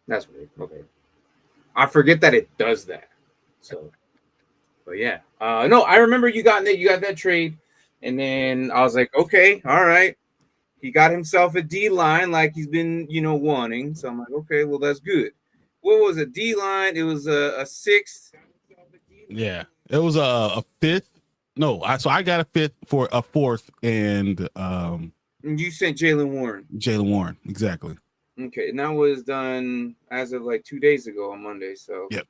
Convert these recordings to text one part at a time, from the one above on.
That's weird. Okay. I forget that it does that. So, but yeah. No, I remember you got that trade, and then I was like, okay, all right. He got himself a D line like he's been, wanting. So I'm like, okay, well that's good. What was a D line? It was a sixth. Yeah, it was a fifth. No, I got a fifth for a fourth and And you sent Jalen Warren. Jalen Warren, exactly. Okay, and that was done as of like 2 days ago on Monday. So Yep.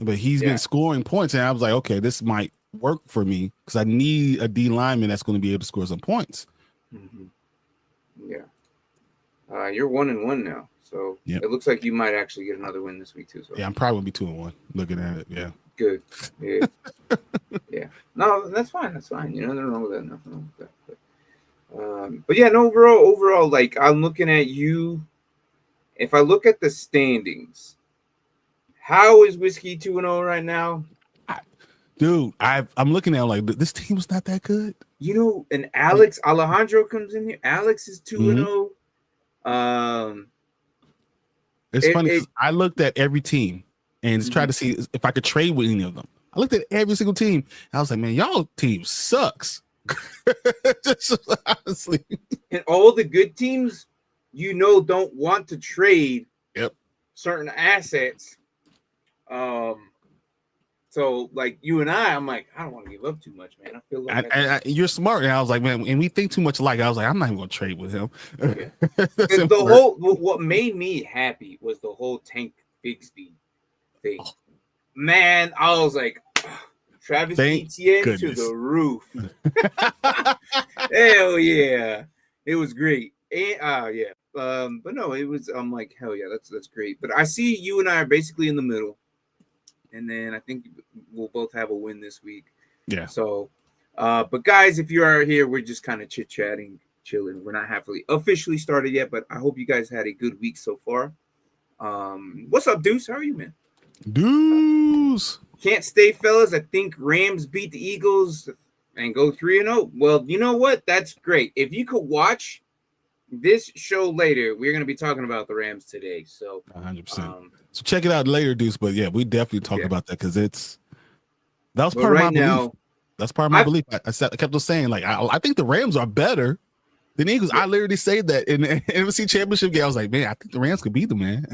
But he's yeah. been scoring points, and I was like, okay, this might work for me because I need a D lineman that's going to be able to score some points. Mm-hmm. Yeah. You're 1-1 now, so Yep. it looks like you might actually get another win this week too. So yeah, I'm probably gonna be 2-1. Looking at it, yeah. Good. Yeah. Yeah. No, that's fine. That's fine. Nothing wrong with that. Nothing wrong with that. But yeah, no, overall, like I'm looking at you. If I look at the standings, how is Whiskey 2-0 right now? Dude, I'm looking at it like this team's not that good. And Alex Alejandro comes in here. Alex is 2-0. It's funny because I looked at every team and tried to see if I could trade with any of them. I looked at every single team. And I was like, man, y'all team sucks. Just honestly. And all the good teams, don't want to trade certain assets. So like you and I'm like, I don't want to give up too much, man. I feel like you're smart. And I was like, man, and we think too much alike. I was like, I'm not even gonna trade with him. Yeah. What made me happy was the whole Tank Bigsby thing. Oh. Man, I was like, Travis Etienne to the roof. Hell yeah. It was great. And, yeah. But no, I'm like, hell yeah, that's great. But I see you and I are basically in the middle. And then I think we'll both have a win this week. Yeah. So, but guys, if you are here, we're just kind of chit-chatting, chilling. We're not officially started yet, but I hope you guys had a good week so far. What's up, Deuce? How are you, man? Deuce. Can't stay, fellas. I think Rams beat the Eagles and go 3-0. Well, you know what? That's great. If you could watch this show later, we're going to be talking about the Rams today. So 100%. So check it out later, Deuce. But yeah, we definitely talk about that because that was part of my belief. That's part of my belief. I kept on saying, like, I think the Rams are better than Eagles. I literally say that in the NFC Championship game. I was like, man, I think the Rams could beat them, man.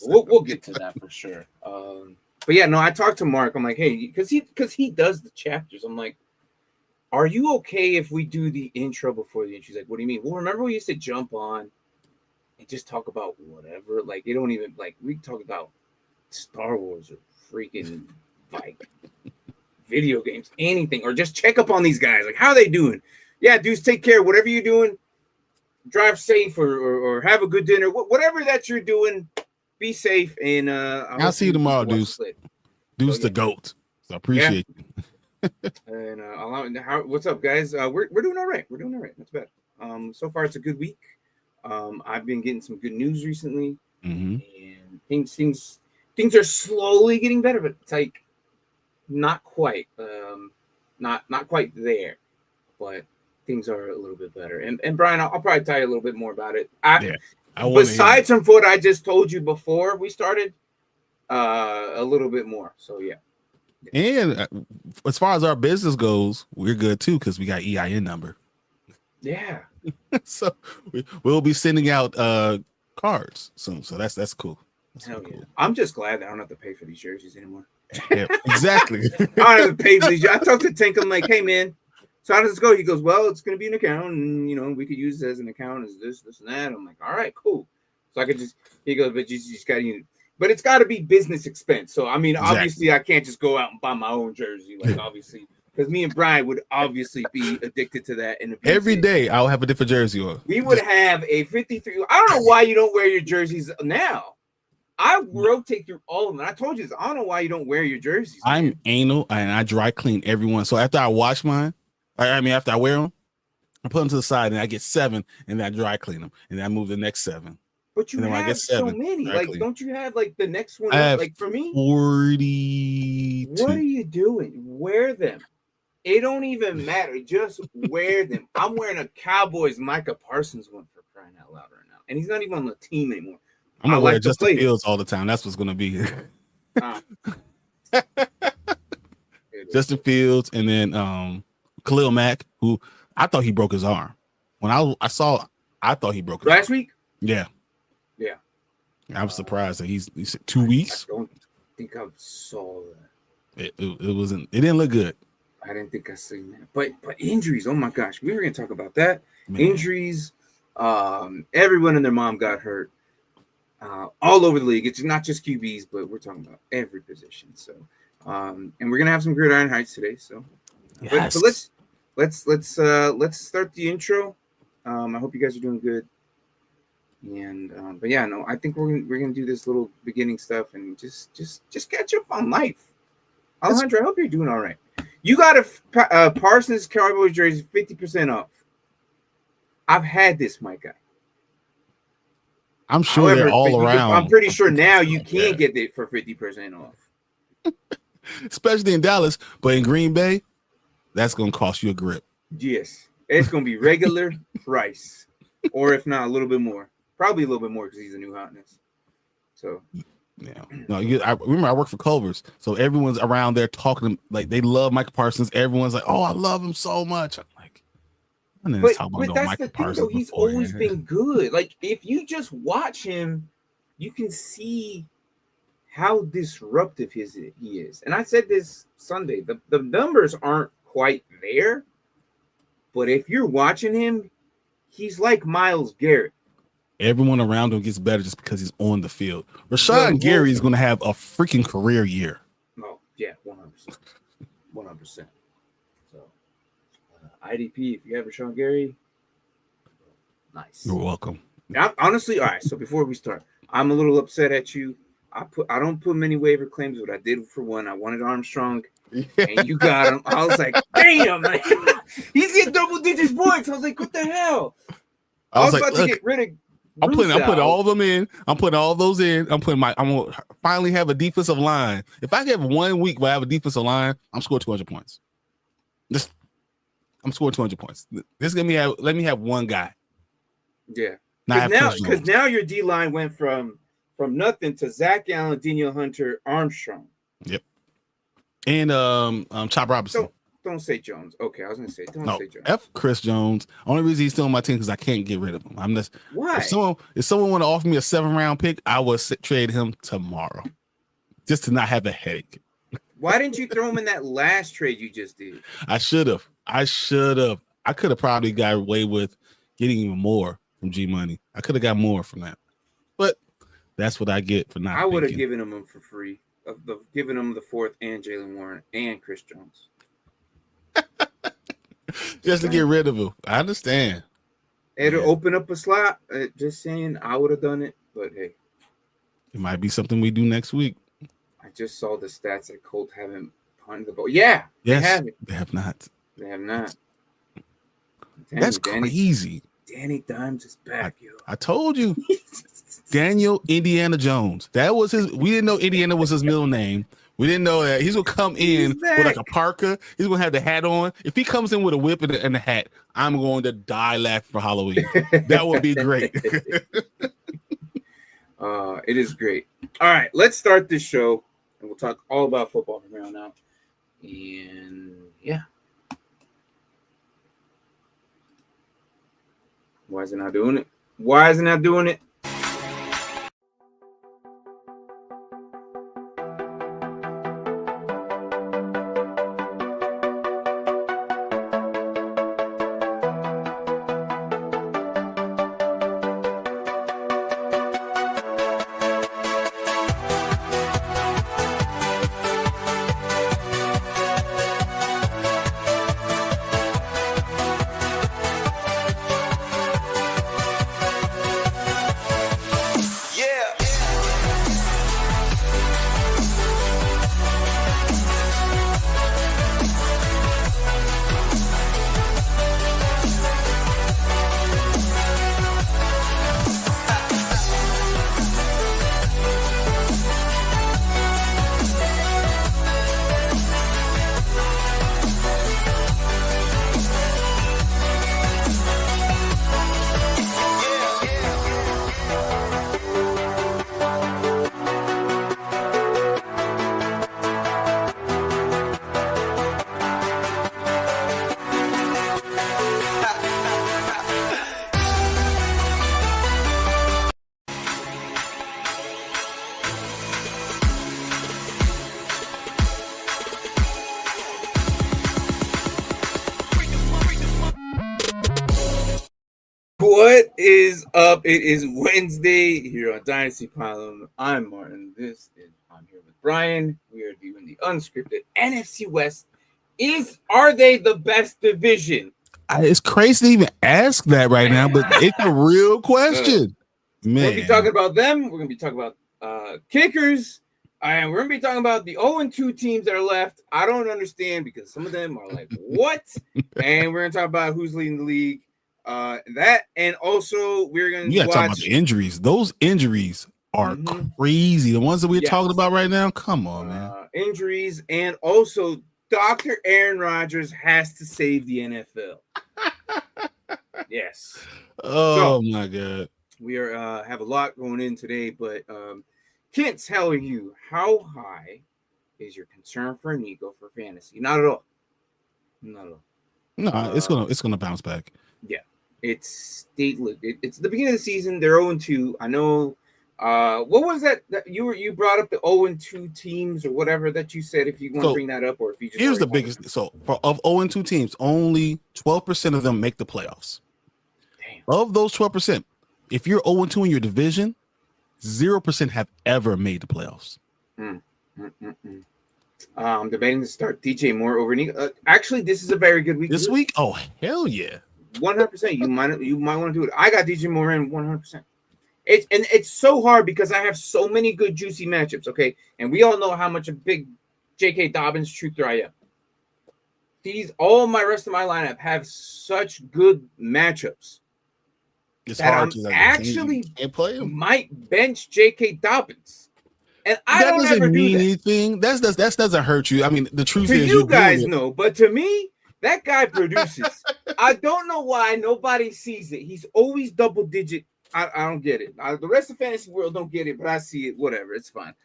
We'll get to that for sure. But yeah, no, I talked to Mark. I'm like, hey, because he does the chapters. I'm like, are you okay if we do the intro before the intro? She's like, what do you mean? Well, remember we used to jump on and just talk about whatever? Like, it don't even, like, we talk about Star Wars or freaking, like, video games, anything, or just check up on these guys. Like, how are they doing? Yeah, dudes, take care. Whatever you're doing, drive safe or have a good dinner. Whatever that you're doing, be safe. And I'll see you tomorrow, Deuce. Deuce the GOAT. So I appreciate you. And what's up, guys? We're doing all right. We're doing all right. That's bad. So far it's a good week. I've been getting some good news recently, and things are slowly getting better, but it's like not quite, not quite there, but things are a little bit better. And Brian, I'll probably tell you a little bit more about it. Besides from what I just told you before we started, a little bit more. So yeah. And as far as our business goes, we're good too because we got EIN number. Yeah. So we'll be sending out cards soon. So that's cool. Hell yeah. Cool. I'm just glad that I don't have to pay for these jerseys anymore. Yeah, exactly. I don't have to pay for these. I talked to Tank. I'm like, hey man, so how does this go? He goes, well, it's gonna be an account, and we could use it as an account as this, and that. I'm like, all right, cool. So I could he goes, but you just gotta but it's got to be business expense. So, I mean, obviously, I can't just go out and buy my own jersey. Like, obviously, because me and Brian would obviously be addicted to that. And every day, I'll have a different jersey on. We would have a 53. I don't know why you don't wear your jerseys now. I rotate through all of them. I told you this. I don't know why you don't wear your jerseys. Man. I'm anal, and I dry clean everyone. So after I wash mine, after I wear them, I put them to the side, and I get 7, and then I dry clean them, and then I move the next 7. But you have so many. Like, don't you have like the next one? Like for me, 40. What are you doing? Wear them. It don't even matter. Just wear them. I'm wearing a Cowboys Micah Parsons one for crying out loud right now, and he's not even on the team anymore. I'm gonna wear Justin Fields all the time. That's what's gonna be. Justin Fields, and then Khalil Mack, who I thought he broke his arm. When I thought he broke his last arm. week. Yeah. I was surprised that he's 2 weeks. I don't think I saw that. It wasn't. It didn't look good. I didn't think I seen that. But injuries. Oh my gosh, we were gonna talk about that. Man. Injuries. Everyone and their mom got hurt. All over the league. It's not just QBs, but we're talking about every position. So, and we're gonna have some gridiron heights today. So, yes. but let's start the intro. I hope you guys are doing good. And but yeah, no, I think we're gonna do this little beginning stuff and just catch up on life. Alejandro, I hope you're doing all right. You got a Parsons Cowboys jersey 50% off. I've had this, my guy. I'm sure they're all around. I'm pretty sure now you can get it for 50% off. Especially in Dallas, but in Green Bay, that's gonna cost you a grip. Yes, it's gonna be regular price, or if not a little bit more. Probably a little bit more because he's a new hotness. So, yeah. No, I remember I worked for Culver's, so everyone's around there talking like they love Micah Parsons. Everyone's like, "Oh, I love him so much." I'm like, but that's the thing, though. He's always been good. Like, if you just watch him, you can see how disruptive he is. And I said this Sunday: the numbers aren't quite there, but if you're watching him, he's like Myles Garrett. Everyone around him gets better just because he's on the field. Rashawn Gary is going to have a freaking career year. Oh, yeah, 100%. 100%. So, IDP, if you have Rashawn Gary, nice. You're welcome. Honestly, all right, so before we start, I'm a little upset at you. I don't put many waiver claims, but I did for one. I wanted Armstrong, and you got him. I was like, damn, man. He's getting double digits points. I was like, what the hell? I was about to get rid of I'm putting all of them in. I'm putting all those in. I'm gonna finally have a defensive line. If I get 1 week where I have a defensive line, I'm scoring 200 points. I'm scoring 200 points. Let me have one guy. Yeah. Because now your D line went from nothing to Zach Allen, Daniel Hunter, Armstrong. Yep. And Chop Robinson. Don't say Jones. Okay, I was gonna say say Jones. F Chris Jones. Only reason he's still on my team because I can't get rid of him. I'm just why. If someone want to offer me a 7th-round pick, I would trade him tomorrow, just to not have a headache. Why didn't you throw him in that last trade you just did? I should have. I could have probably got away with getting even more from G Money. I could have got more from that, but that's what I get for not. I would have given him for free. Given him the 4th and Jalen Warren and Chris Jones. Just to get rid of him. I understand. It'll open up a slot. Just saying, I would have done it, but hey. It might be something we do next week. I just saw the stats that Colt haven't punted the ball. Yeah. Yes, they have not. They have not. That's crazy. Danny Dimes is back, yo. I told you. Daniel Indiana Jones. That was his. We didn't know Indiana was his middle name. We didn't know that he's gonna come in with like a parka. He's gonna have the hat on. If he comes in with a whip and a hat, I'm going to die laughing for Halloween. That would be great. It is great. All right, let's start this show, and we'll talk all about football from here on out. And yeah, why is it not doing it? Why is it not doing it? What is up? It is Wednesday here on Dynasty Pylon. I'm Martin. I'm here with Bryon. We are doing the unscripted NFC WEST. Are they the best division? It's crazy to even ask that right now, but it's a real question. Man, we're gonna be talking about them. We're gonna be talking about kickers, and we're gonna be talking about the 0-2 teams that are left. I don't understand because some of them are like, what? And we're gonna talk about who's leading the league. That, and also we're gonna talk about the injuries. Those injuries are crazy. The ones that we're talking about right now. Come on, man. Injuries, and also Dr. Aaron Rodgers has to save the NFL. Yes. Oh my God. We have a lot going in today, but can't tell you how high is your concern for Nico for fantasy. Not at all. Not at all. No, it's gonna bounce back. Yeah. It's the beginning of the season. They're 0-2. I know. What was that you brought up, the 0-2 teams or whatever that you said, if you want to bring that up, or if you just here's the biggest. So of 0-2 teams, only 12% of them make the playoffs. Damn. Of those 12%, if you're 0-2 in your division, 0% have ever made the playoffs. I'm debating to start DJ Moore over Nico. Actually, this is a very good week. This week? Oh, hell yeah. 100%. You might want to do it. I got DJ Moore in 100%. It's so hard because I have so many good juicy matchups. Okay, and we all know how much a big J.K. Dobbins truther I am. All my rest of my lineup have such good matchups. It's hard to actually can't play him. Might bench J.K. Dobbins, and I that don't doesn't ever mean do that. Anything. That doesn't hurt you. I mean, the truth is, you guys know, but to me, that guy produces. I don't know why nobody sees it. He's always double digit. I don't get it. The rest of the fantasy world don't get it, but I see it. Whatever, it's fine.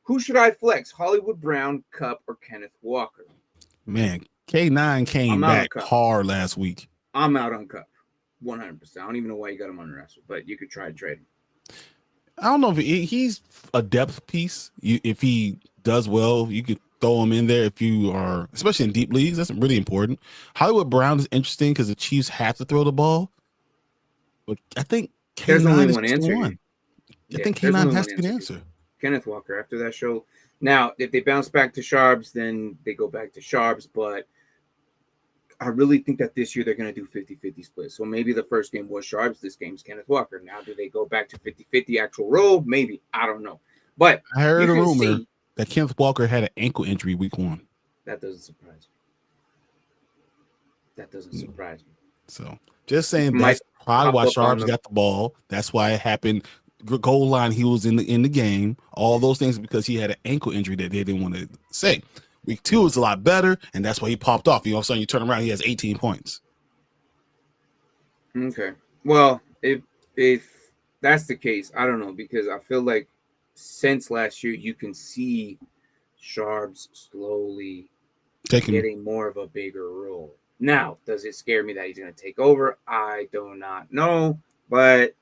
Who should I flex? Hollywood Brown, Cup, or Kenneth Walker? Man, K9 came back hard last week. I'm out on Cup, 100%. I don't even know why you got him on the roster, but you could try to trade him. I don't know if he's a depth piece. If he does well, you could throw him in there if you are, especially in deep leagues. That's really important. Hollywood Brown is interesting because the Chiefs have to throw the ball. But I think there's only one answer. I think K9 has to be the answer. Kenneth Walker after that show. Now, if they bounce back to Sharps, then they go back to Sharps. But I really think that this year they're going to do 50-50 split. So maybe the first game was Sharps. This game's Kenneth Walker. Now, do they go back to 50-50 actual role? Maybe. I don't know. But I heard a rumor that Kenneth Walker had an ankle injury week 1. That doesn't surprise me. So just saying that's probably why Sharps got the ball. That's why it happened. Goal line, he was in the game. All those things because he had an ankle injury that they didn't want to say. Week 2 was a lot better, and that's why he popped off. All of a sudden, you turn around, he has 18 points. Okay. Well, if that's the case, I don't know, because I feel like since last year, you can see Sharps slowly getting more of a bigger role. Now, does it scare me that he's going to take over? I do not know, but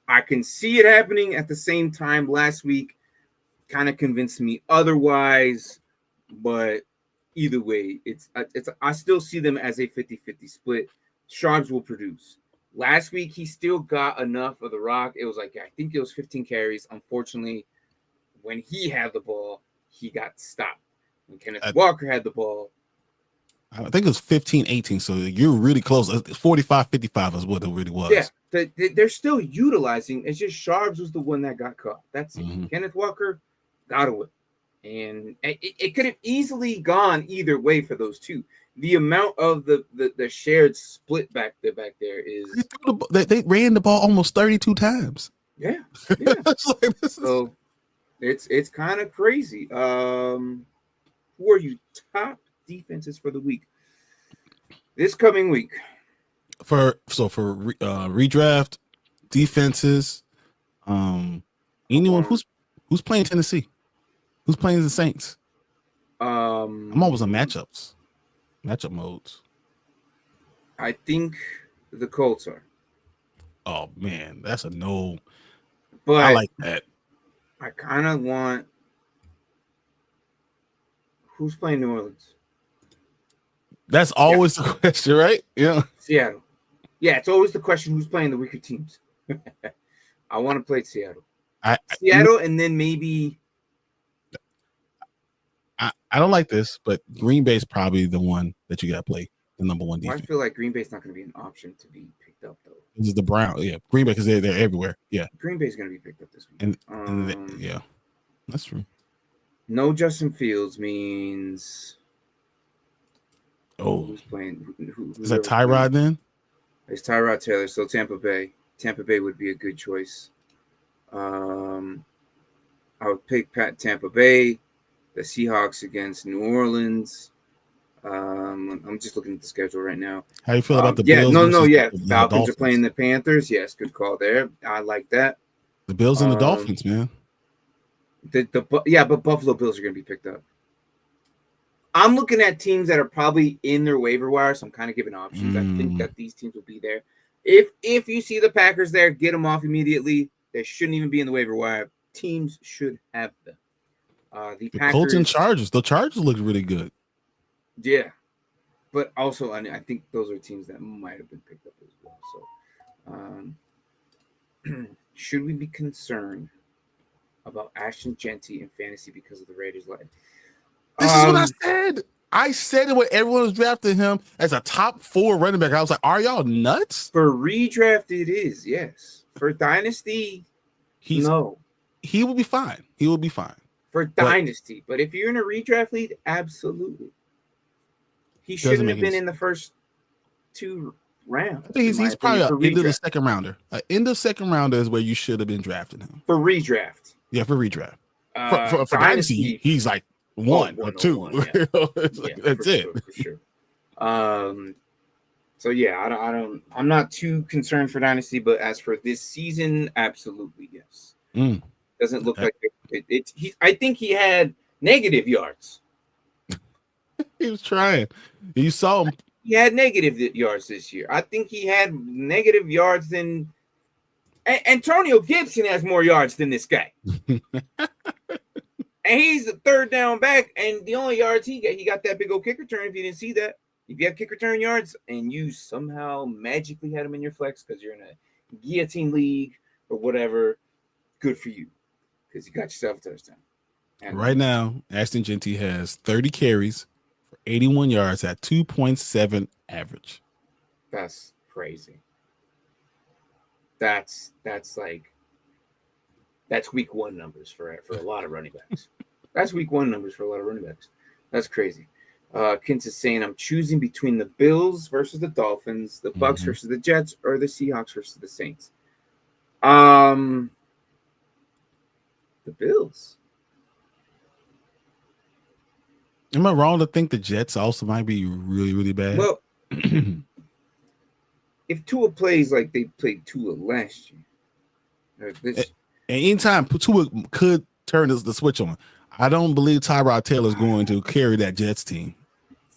I can see it happening. At the same time, last week kind of convinced me otherwise, but either way, I still see them as a 50-50 split. Sharps will produce. Last week, he still got enough of the rock. It was like, I think it was 15 carries. Unfortunately, when he had the ball, he got stopped. When Kenneth Walker had the ball, I think it was 15-18, so you're really close. 45-55 is what it really was. Yeah, they're still utilizing. It's just Sharps was the one that got caught. That's it. Kenneth Walker got away. And it could have easily gone either way for those two. The amount of the shared split back there is... They ran the ball almost 32 times. Yeah. So it's kind of crazy. Who are you top defenses for the week this coming week? For redraft defenses, anyone who's playing Tennessee, who's playing the Saints. I'm always on matchup modes. I think the Colts are. Oh man, that's a no. But I like that. I kind of want. Who's playing New Orleans? That's always the question, right? Yeah. Seattle. Yeah, it's always the question who's playing the weaker teams. I want to play Seattle. Seattle, and then maybe. I don't like this, but Green Bay's probably the one that you got to play the number one defense. I feel like Green Bay's not going to be an option to be picked up, though. This is the Browns. Yeah, Green Bay, because they're everywhere. Yeah. Green Bay's going to be picked up this week. Yeah, that's true. No Justin Fields means. Oh. Who's playing? Is that Tyrod then? It's Tyrod Taylor, so Tampa Bay. Tampa Bay would be a good choice. I would pick Tampa Bay. The Seahawks against New Orleans. I'm just looking at the schedule right now. How you feel about the Bills? Falcons are playing the Panthers. Yes, good call there. I like that. The Bills and the Dolphins, man. But Buffalo Bills are going to be picked up. I'm looking at teams that are probably in their waiver wire, so I'm kind of giving options. I think that these teams will be there. If you see the Packers there, get them off immediately. They shouldn't even be in the waiver wire. Teams should have them. The Packers, Colts and Chargers. The Chargers look really good. Yeah, but also I think those are teams that might have been picked up as well. So, should we be concerned about Ashton Genty in fantasy because of the Raiders' line? This is what I said. I said it when everyone was drafting him as a top 4 running back. I was like, are y'all nuts? For redraft, it is, yes. For Dynasty, no. He will be fine. He will be fine. For Dynasty. But if you're in a redraft league, absolutely. He shouldn't have been in the first 2 rounds. I think he's probably an end of the second rounder. An end of second rounder is where you should have been drafting him. For redraft. Yeah, for redraft. For Dynasty, he's like 1 or 2. Yeah. That's it. For sure. So yeah, I'm not too concerned for Dynasty, but as for this season, absolutely yes. Doesn't look like it. I think he had negative yards. He was trying. You saw him. He had negative yards this year. I think he had negative yards than Antonio Gibson has more yards than this guy. And he's the third down back, and the only yards he got that big old kick return. If you didn't see that, if you have kick return yards and you somehow magically had him in your flex because you're in a guillotine league or whatever, good for you because you got yourself a touchdown. And right now, Ashton Genty has 30 carries for 81 yards at 2.7 average. That's crazy. That's week 1 numbers for a lot of running backs. That's week 1 numbers for a lot of running backs. That's crazy. Kins is saying I'm choosing between the Bills versus the Dolphins, the Bucks versus the Jets, or the Seahawks versus the Saints. The Bills. Am I wrong to think the Jets also might be really, really bad? Well, if Tua plays like they played Tua last year, and anytime Tua could turn the switch on, I don't believe Tyrod Taylor is going to carry that Jets team.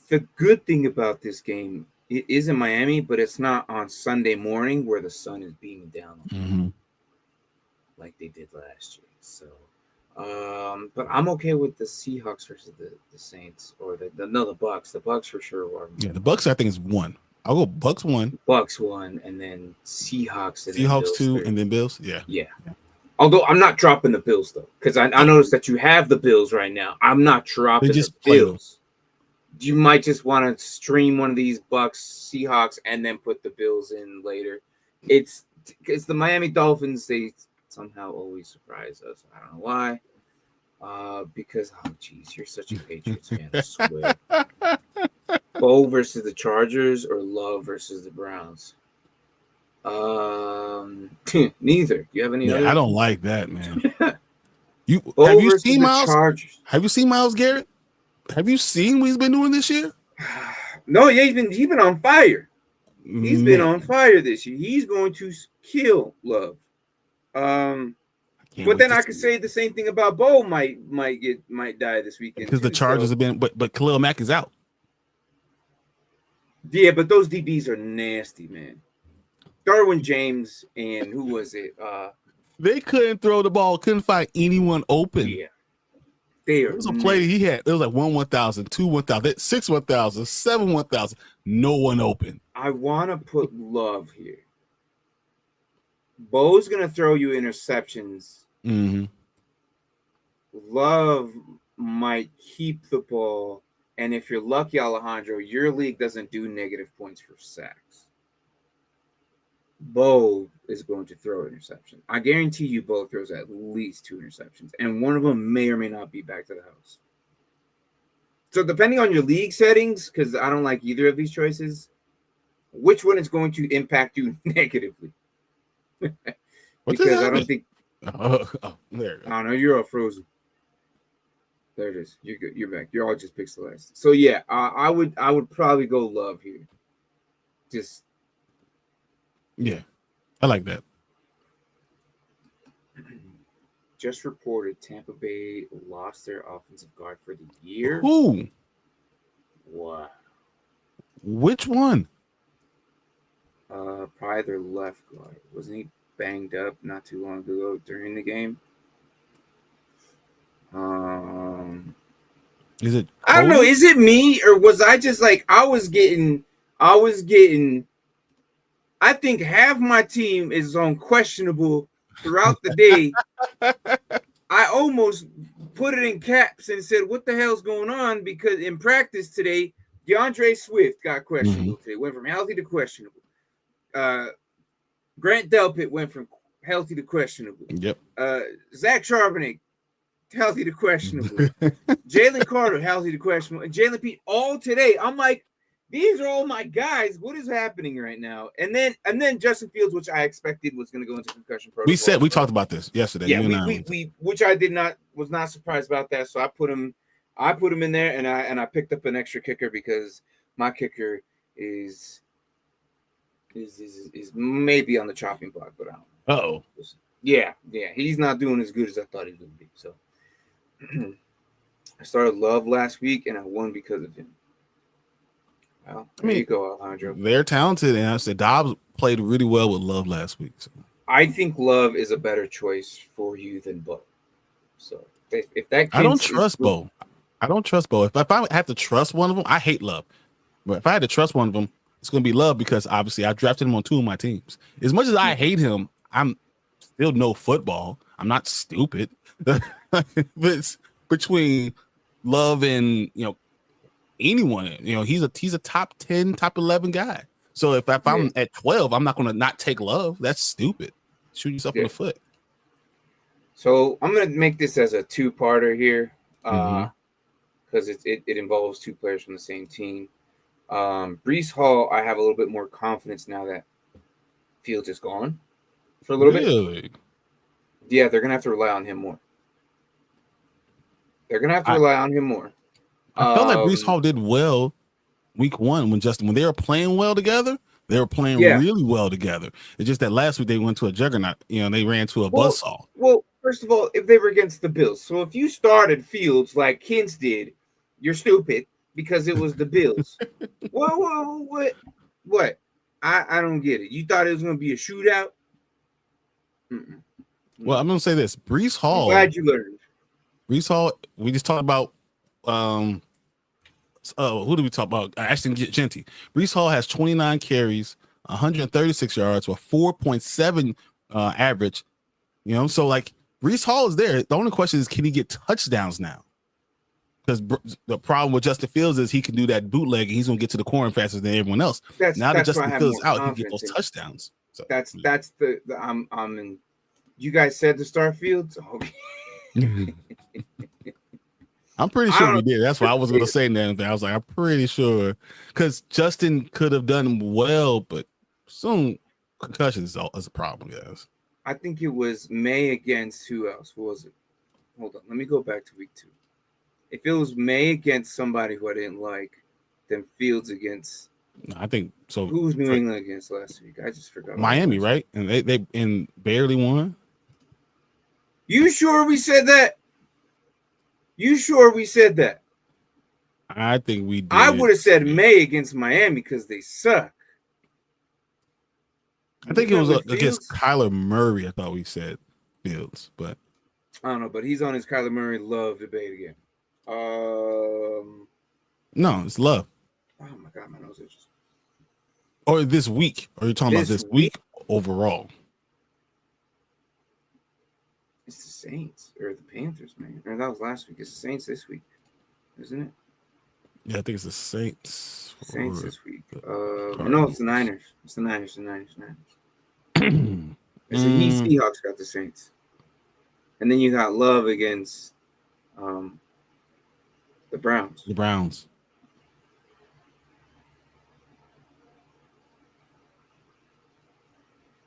The good thing about this game, it is in Miami, but it's not on Sunday morning where the sun is beaming down like they did last year. So, but I'm okay with the Seahawks versus the Saints or the Bucks. The Bucks for sure are. Yeah, the Bucks I think is 1. I'll go Bucks 1. Bucks 1, and then Seahawks. And Seahawks then 2, 3. and then Bills. Yeah. Although I'm not dropping the Bills though, because I noticed that you have the Bills right now. I'm not dropping the Bills. You might just want to stream one of these Bucks, Seahawks, and then put the Bills in later. It's the Miami Dolphins. They somehow always surprise us. I don't know why. Because you're such a Patriots fan. I swear. Bo versus the Chargers or Love versus the Browns. Neither. You have any? Yeah, I don't like that, man. Have you seen Miles? Chargers. Have you seen Myles Garrett? Have you seen what he's been doing this year? No, yeah, he's been on fire. He's been on fire this year. He's going to kill Love. But then I could say the same thing about Bo might die this weekend because the Chargers have been, but Khalil Mack is out. Yeah, but those DBs are nasty, man. Darwin James and who was it? They couldn't throw the ball, couldn't find anyone open. Yeah. There was a play he had. It was like 1,000, 2 1,000, 6 1,000, 7 1,000. No one open. I want to put Love here. Bo's going to throw you interceptions. Mm-hmm. Love might keep the ball. And if you're lucky, Alejandro, your league doesn't do negative points for sacks. Bo is going to throw an interception. I guarantee you Bo throws at least 2 interceptions. And one of them may or may not be back to the house. So depending on your league settings, because I don't like either of these choices, which one is going to impact you negatively? Because I don't think. There. I don't know. You're all frozen. There it is. You're good. You're back. You're all just pixelized. So yeah, I would probably go Love here. Yeah, I like that. Just reported Tampa Bay lost their offensive guard for the year. Who? Wow. Which one? Probably their left guard. Wasn't he banged up not too long ago during the game? Is it? I don't know. Is it me or was I just like I was getting. I think half my team is on questionable throughout the day. I almost put it in caps and said, "What the hell's going on?" Because in practice today, DeAndre Swift got questionable today. Went from healthy to questionable. Grant Delpit went from healthy to questionable. Yep. Zach Charbonnet, healthy to questionable. Jalen Carter, healthy to questionable. And Jalen Pete, all today. I'm like, these are all my guys. What is happening right now? And then Justin Fields, which I expected was going to go into concussion protocol. We talked about this yesterday. Yeah, we which I was not surprised about that. So I put him in there, and I picked up an extra kicker because my kicker is maybe on the chopping block, but I don't know. Yeah, he's not doing as good as I thought he would be. So I started Love last week, and I won because of him. Well, there you go, Alejandro. They're talented, and I said Dobbs played really well with Love last week. So. I think Love is a better choice for you than Bo. So if that I don't trust Bo. I don't trust Bo. If I have to trust one of them, I hate Love. But if I had to trust one of them, it's going to be Love because obviously I drafted him on 2 of my teams. As much as I hate him, I'm still know football. I'm not stupid. It's between Love and anyone. He's a top 10, top 11 guy. So if I'm at 12, I'm not going to not take Love. That's stupid. Shoot yourself in the foot. So I'm going to make this as a 2-parter here because it involves 2 players from the same team. Breece Hall, I have a little bit more confidence now that Fields is gone for a little bit. Yeah, they're gonna have to rely on him more. I felt like Breece Hall did well week 1 when they were playing well together. They were playing really well together. It's just that last week they went to a juggernaut. They ran to a buzzsaw. Well, first of all, if they were against the Bills, so if you started Fields like Kins did, you're stupid. Because it was the Bills. What? I don't get it. You thought it was going to be a shootout? Well, I'm going to say this. Breece Hall. I'm glad you learned. Breece Hall, we just talked about, who did we talk about? Ashton Genty. Breece Hall has 29 carries, 136 yards, with 4.7 average. So like Breece Hall is there. The only question is, can he get touchdowns now? Because the problem with Justin Fields is he can do that bootleg and he's going to get to the corner faster than everyone else. Now that Justin Fields is out, he can get those touchdowns. So, that's the I'm in. You guys said to start Fields? Okay. I'm pretty sure we did. That's why I was going to say anything. I was like, I'm pretty sure. Because Justin could have done well, but soon concussions is a problem, guys. I think it was May against who else? Who was it? Hold on. Let me go back to week 2. If it was May against somebody who I didn't like, then Fields against. I think so. Who was New England against last week? I just forgot. Miami, right? And they barely won. You sure we said that? I think we did. I would have said May against Miami because they suck. I think it was against Kyler Murray. I thought we said Fields, but I don't know, but he's on his Kyler Murray love debate again. No, it's Love. Oh my God, my nose itches. Or this week? Or are you talking about this week overall? It's the Saints or the Panthers, man. Or that was last week. It's the Saints this week, isn't it? Yeah, I think it's the Saints. Saints this week. No, it's the Niners. It's the Niners. It's the Seahawks got the Saints, and then you got Love against the Browns. The Browns.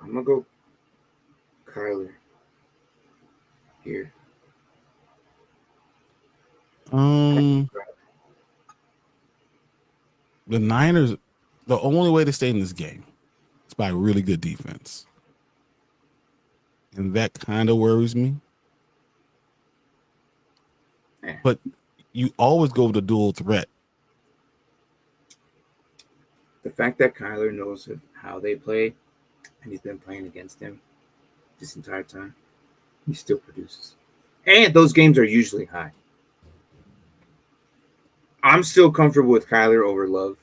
I'm gonna go Kyler here. The Niners, the only way to stay in this game is by really good defense. And that kind of worries me. Yeah. But you always go with the dual threat. The fact that Kyler knows how they play, and he's been playing against them this entire time, he still produces. And those games are usually high. I'm still comfortable with Kyler over Love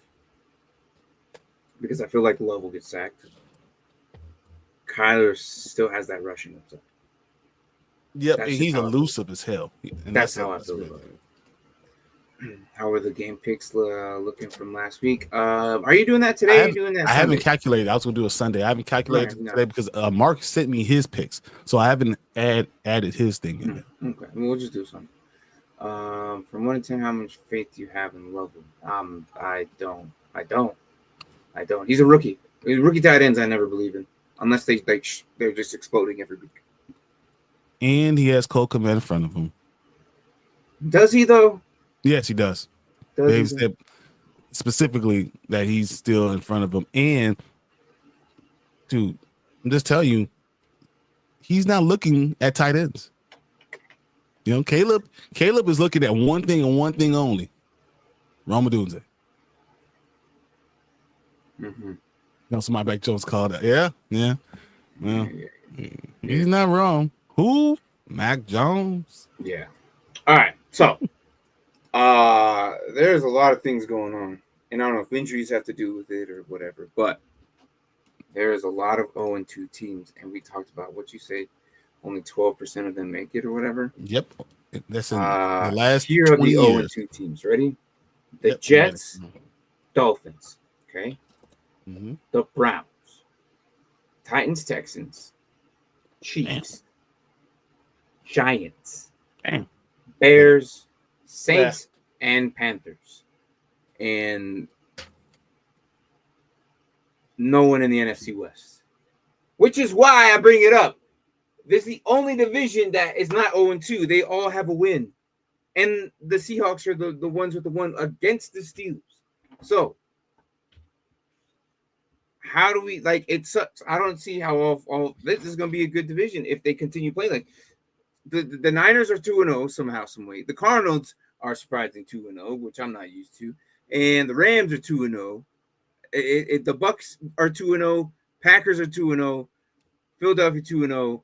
because I feel like Love will get sacked. Kyler still has that rushing upside. Yep, and he's elusive as hell. And that's how I feel about it. How are the game picks looking from last week? Are you doing that today? Are you doing that? I haven't calculated. I was going to do a Sunday. I haven't calculated today because Mark sent me his picks, so I haven't added his thing in there. Okay, we'll just do something. From 1 to 10, how much faith do you have in Love? I don't. He's a rookie. Rookie tight ends, I never believe in, unless they're just exploding every week. And he has Cole Kmet in front of him. Does he though? Yes, he does. They said specifically that he's still in front of him. And dude, I'm just telling you, he's not looking at tight ends. You know, Caleb is looking at one thing and one thing only. Roma Dunze. Mm-hmm. You know, somebody back Jones called that. Yeah. Well, he's not wrong. Who? Mac Jones. Yeah. All right. So there's a lot of things going on. And I don't know if injuries have to do with it or whatever, but there's a lot of 0-2 teams. And we talked about what you say, only 12% of them make it or whatever. Yep. That's in the last here are the 0-2 teams. Ready? The Jets, Dolphins, okay? Mm-hmm. The Browns, Titans, Texans, Chiefs, Giants, Bears, Saints, and Panthers. And no one in the NFC West. Which is why I bring it up. This is the only division that is not 0-2. They all have a win. And the Seahawks are the ones with the one against the Steelers. So, how do we, like, it sucks. I don't see how all this is going to be a good division if they continue playing. Like, the Niners are 2-0 somehow, some way. The Cardinals are surprising 2-0, which I'm not used to. And the Rams are 2-0. The Bucks are 2-0. Packers are 2-0. Philadelphia 2-0.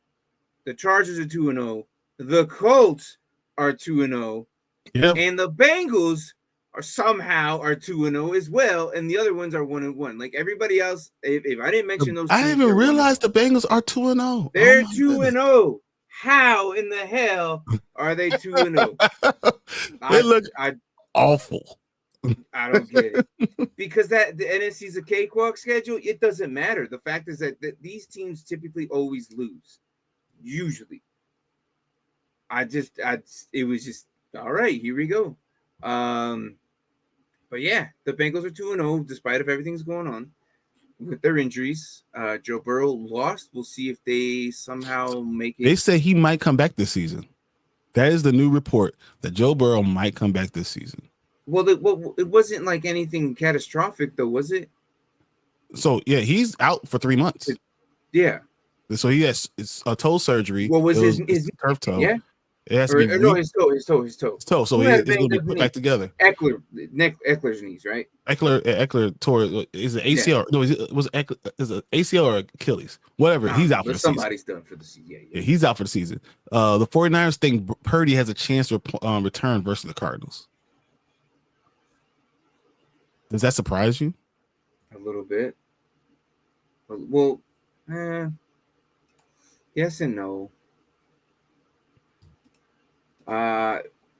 The Chargers are 2-0. The Colts are 2-0. Yep. And the Bengals are somehow 2-0 as well. And the other ones are 1-1. Like everybody else, if I didn't mention those, I didn't even realize the Bengals are 2-0. They're 2-0. How in the hell are they 2-0? They look awful. I don't get it. Because the NFC's a cakewalk schedule, it doesn't matter. The fact is that these teams typically always lose. Usually. It was just all right, here we go. But yeah, the Bengals are 2-0 despite of everything's going on with their injuries. Joe Burrow lost. We'll see if they somehow make it. They say he might come back this season. That is the new report that Joe Burrow might come back this season. Well, it wasn't like anything catastrophic, though, was it? So yeah, he's out for 3 months. Yeah. So he has a toe surgery. What was his turf toe? Yeah. It has to be no, his toe. His toe. So it's going to be put back together. Eckler's knees, right? Eckler tore. Is it ACL? Yeah. No, is it ACL or Achilles? Whatever. He's out for the season. Somebody's done for the season. Yeah, he's out for the season. The 49ers think Purdy has a chance to return versus the Cardinals. Does that surprise you? A little bit. Well, yes and no.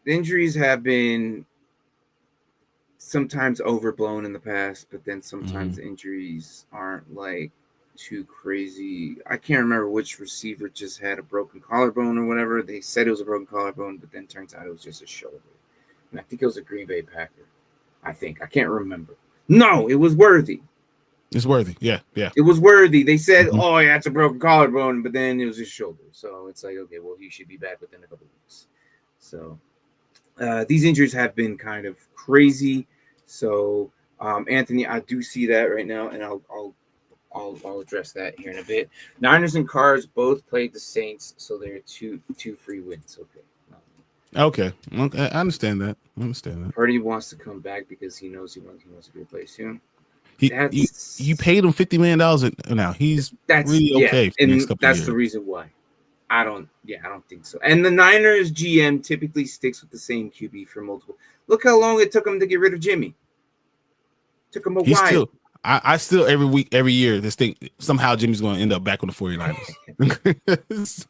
Injuries have been sometimes overblown in the past, but then sometimes injuries aren't like too crazy. I can't remember which receiver just had a broken collarbone or whatever. They said it was a broken collarbone, but then turns out it was just a shoulder. And I think it was a Green Bay Packer. I can't remember. No, it was Worthy. It's Worthy. Yeah. It was Worthy. They said, oh, yeah, it's a broken collarbone, but then it was his shoulder. So it's like, okay, well, he should be back within a couple of weeks. So these injuries have been kind of crazy. So Anthony, I do see that right now, and I'll address that here in a bit. Niners and Cards both played the Saints, so they're two free wins. Okay. I understand that. Purdy wants to come back because he knows he wants to be replaced soon. You paid him $50 million now. He's really okay. And that's the reason why. I don't think so. And the Niners GM typically sticks with the same QB for multiple. Look how long it took him to get rid of Jimmy. Took him a while. I still every year this thing somehow Jimmy's going to end up back on the 49ers.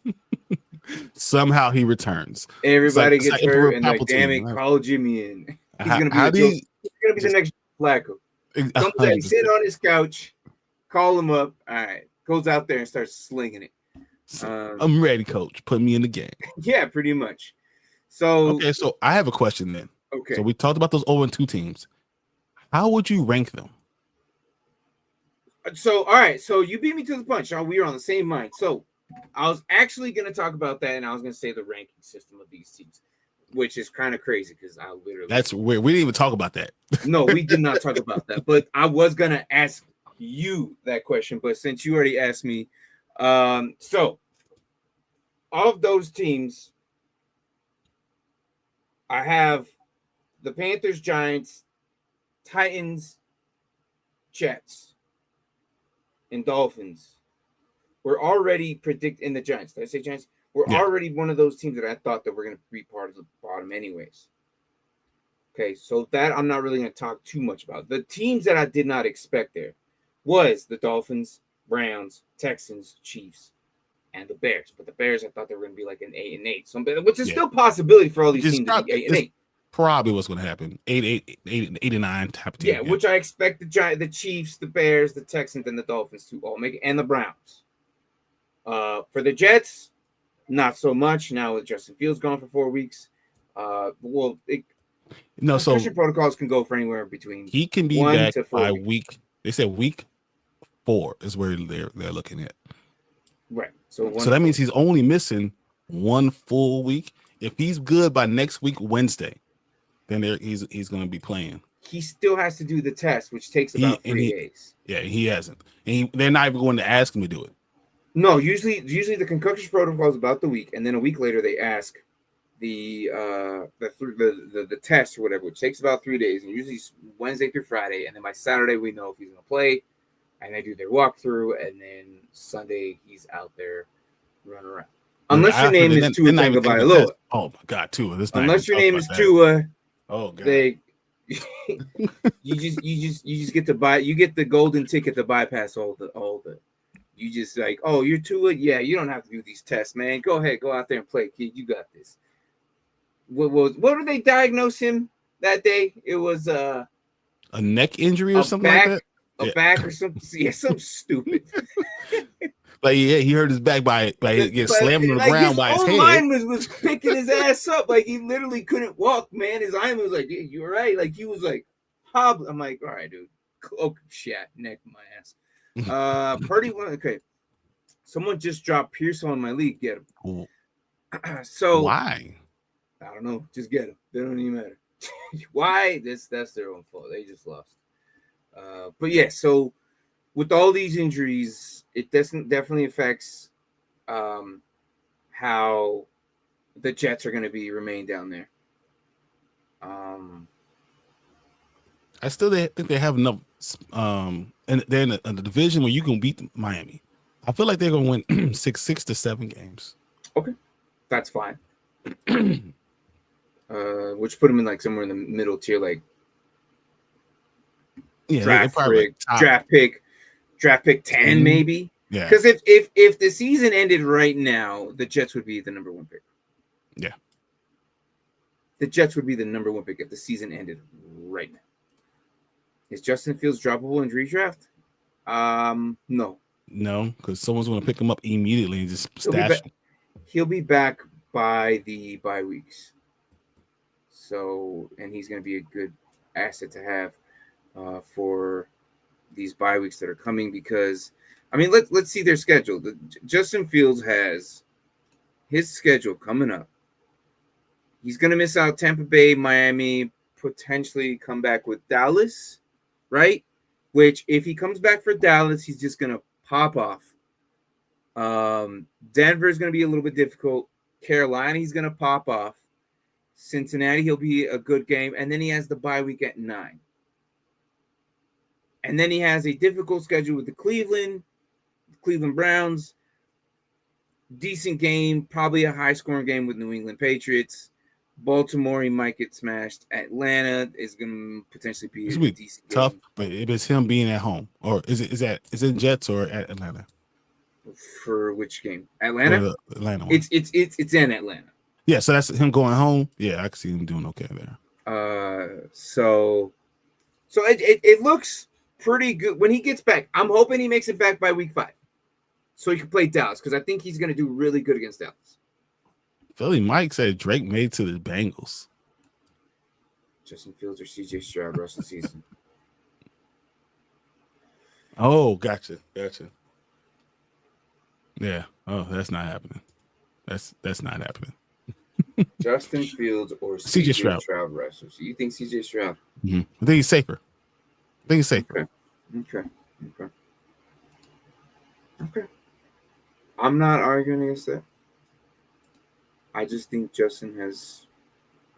Somehow he returns. Everybody gets hurt and like, damn it, call Jimmy in. He's gonna be the next Flacco. Comes out, sit on his couch, call him up. All right, goes out there and starts slinging it. I'm ready, coach. Put me in the game. Yeah, pretty much. So I have a question then. Okay. So we talked about those 0-2 teams. How would you rank them? So all right, so you beat me to the punch. We were on the same mind. So I was actually going to talk about that, and I was going to say the ranking system of these teams, which is kind of crazy because I literally. That's weird. We didn't even talk about that. No, we did not talk about that. But I was going to ask you that question, but since you already asked me, so of those teams, I have the Panthers, Giants, Titans, Jets, and Dolphins. We're already predicting the Giants. Did I say Giants? We're already one of those teams that I thought that we're going to be part of the bottom anyways. Okay, so that I'm not really going to talk too much about. The teams that I did not expect there was the Dolphins, Browns, Texans, Chiefs, and the Bears. But the Bears, I thought they were going to be like an 8-8, which is still a possibility for all these teams to be 8-8. Probably what's going to happen. 8-9 type of team. Yeah, which I expect the Chiefs, the Bears, the Texans, and the Dolphins to all make it, and the Browns. For the Jets, not so much. Now with Justin Fields gone for 4 weeks, concussion protocols can go for anywhere between. He can be back by week. They said week 4 is where they're looking at. Right. So that means he's only missing 1 full week. If he's good by next week Wednesday, then he's going to be playing. He still has to do the test, which takes about 3 days. Yeah, he hasn't, and they're not even going to ask him to do it. No, usually the concussion protocol is about the week, and then a week later they ask the test or whatever, which takes about 3 days, and usually it's Wednesday through Friday, and then by Saturday we know if he's going to play, and they do their walkthrough, and then Sunday he's out there running around. Unless your name is Tua Tagovailoa. Oh my God, Tua! Unless your name is Tua. Oh God. You just get to buy. You get the golden ticket to bypass all the. You just like, oh, you're Tua. Yeah, you don't have to do these tests, man. Go ahead, go out there and play, kid. You got this. What did they diagnose him that day? It was a neck injury or something like that. A back or something. Yeah, something stupid. Like he hurt his back by getting slammed on the ground by his head. His lineman was picking his ass up, like he literally couldn't walk. Man, his lineman was like, yeah, "You all right?" Like he was like hobbling. I'm like, "All right, dude." Oh shit, neck my ass. Purdy won. Okay, someone just dropped Pierce on my league. Get him. So why? I don't know. Just get him. They don't even matter. Why? That's their own fault. They just lost. But yeah, so with all these injuries, it definitely affects how the Jets are going to remain down there. I still think they have enough. And they're in a division where you can beat Miami. I feel like they're going to win 6 to 7 games. Okay, that's fine. Which put them in like somewhere in the middle tier, like draft pick 10, maybe. Yeah. Because if the season ended right now, the Jets would be the number 1 pick. Yeah. The Jets would be the number 1 pick if the season ended right now. Is Justin Fields droppable in redraft? No. No, because someone's going to pick him up immediately and just stash him. He'll be back by the bye weeks. So, and he's going to be a good asset to have for these bye weeks that are coming because, I mean, let's see their schedule. Justin Fields has his schedule coming up. He's going to miss out Tampa Bay, Miami, potentially come back with Dallas, right? Which, if he comes back for Dallas, he's just going to pop off. Denver is going to be a little bit difficult. Carolina, he's going to pop off. Cincinnati, he'll be a good game. And then he has the bye week at 9. And then he has a difficult schedule with the Cleveland Browns. Decent game, probably a high-scoring game with New England Patriots. Baltimore, he might get smashed. Atlanta is going to potentially be a decent tough, game. but if it's him being at home, or is it Jets or at Atlanta? For which game? Atlanta? Atlanta one. It's in Atlanta. Yeah, so that's him going home. Yeah, I can see him doing okay there. So it looks pretty good when he gets back. I'm hoping he makes it back by week 5, so he can play Dallas because I think he's going to do really good against Dallas. Philly Mike said Drake made to the Bengals. Justin Fields or CJ Stroud rest of the season. Oh, gotcha. Yeah. Oh, that's not happening. That's not happening. Justin Fields or CJ Stroud wrestlers. So you think CJ Stroud? Mm-hmm. I think he's safer. Okay. I'm not arguing against that. I just think Justin has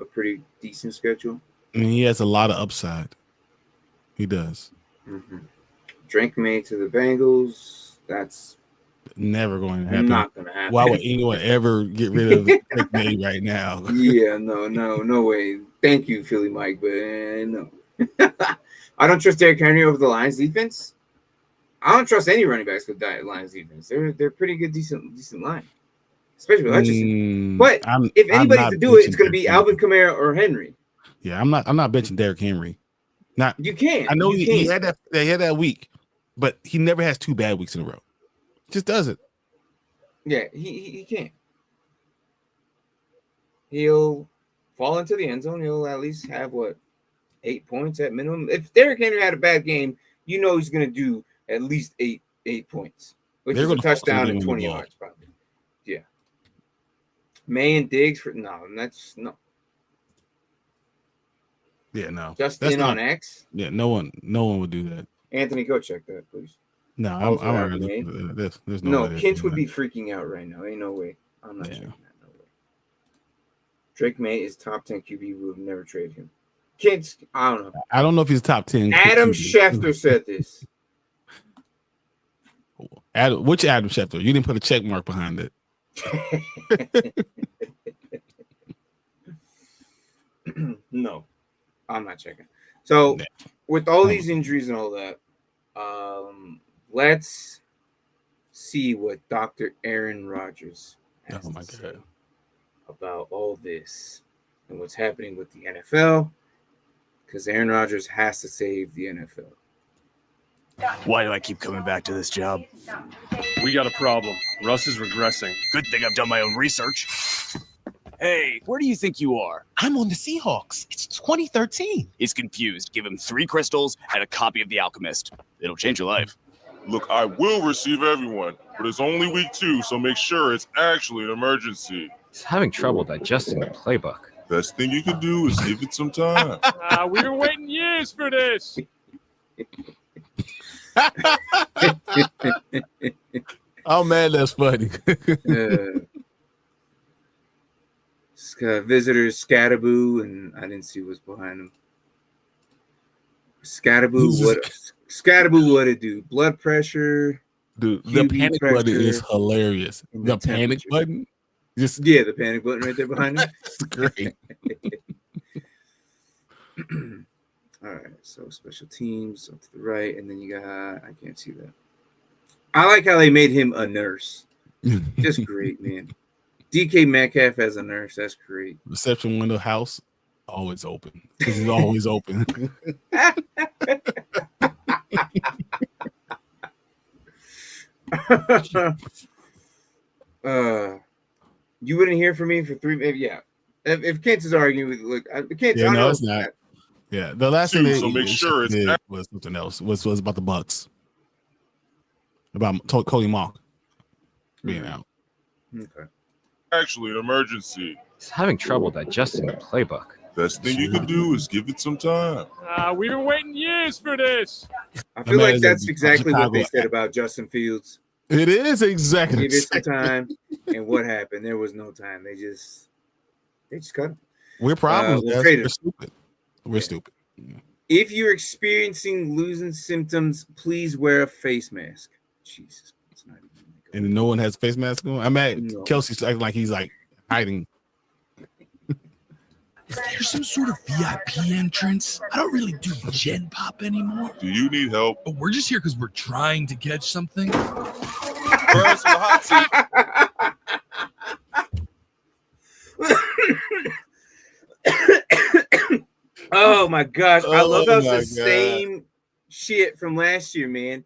a pretty decent schedule. I mean, he has a lot of upside. He does. Mm-hmm. Drake May to the Bengals. That's never going to happen. Not going to happen. Why would anyone ever get rid of Drake May right now? Yeah, no way. Thank you, Philly Mike, but no. I don't trust Derrick Henry over the Lions defense. I don't trust any running backs with that Lions defense. They're pretty good, decent line, especially with Hutchinson. But if anybody's to do it, it's going to be Alvin Kamara or Henry. Yeah, I'm not benching Derrick Henry. Not you can't. I know he had that week, but he never has 2 bad weeks in a row. Just does it. Yeah, he can't. He'll fall into the end zone. He'll at least have 8 points at minimum. If Derrick Henry had a bad game, you know he's going to do at least eight points, which is a touchdown and 20 yards probably. Yeah. May and Diggs that's no. Yeah, no. Just in on X. Yeah, no one would do that. Anthony, go check that, please. No, I'm already there's no way. Kintz would be freaking out right now. Ain't no way. I'm not checking that. No way. Drake May is top 10 QB. We would never trade him. Kintz, I don't know. I don't know if he's top 10. Adam Schefter said this. Which Adam Schefter? You didn't put a check mark behind it. No, I'm not checking. So, with all these injuries and all that, let's see what Dr. Aaron Rodgers has to say about all this and what's happening with the NFL, because Aaron Rodgers has to save the NFL. Why do I keep coming back to this job? We got a problem. Russ is regressing. Good thing I've done my own research. Hey, where do you think you are? I'm on the Seahawks. It's 2013. He's confused. Give him 3 crystals and a copy of The Alchemist. It'll change your life. Look, I will receive everyone, but it's only week 2, so make sure it's actually an emergency. He's having trouble digesting the playbook. Best thing you can do is give it some time. We've been waiting years for this. Oh man, that's funny. Visitors Scatterboo, and I didn't see what's behind them. Scatterboo, what it do? Blood pressure. Dude, the panic button is hilarious. The panic button? The panic button right there behind him. It's great. All right, so special teams up to the right, and then you got, I can't see that. I like how they made him a nurse. Just great, man. DK Metcalf as a nurse, that's great. Reception window house, always open. Because he's always open. You wouldn't hear from me for 3, maybe, yeah. If Kent is arguing with, look, Kent, yeah, no, it's not. Yeah, the last thing so make sure it's was something else. Was about the Bucks, about Cody Mock being out. Okay. Actually an emergency. He's having trouble digesting the playbook. Best thing you can do is give it some time. We've been waiting years for this. I feel like that's exactly what they said about Justin Fields. It is exactly. Give it some time, and what happened? There was no time. They just cut him. We're problems. We're stupid. We're stupid. If you're experiencing losing symptoms, please wear a face mask. Jesus, it's not even. And no one has face mask on. I'm at Kelsey's acting like he's like hiding. Is there some sort of VIP entrance? I don't really do Gen Pop anymore. Do you need help? But we're just here because we're trying to catch something. First, the hot seat. Oh my gosh, I love how it's the same shit from last year, man.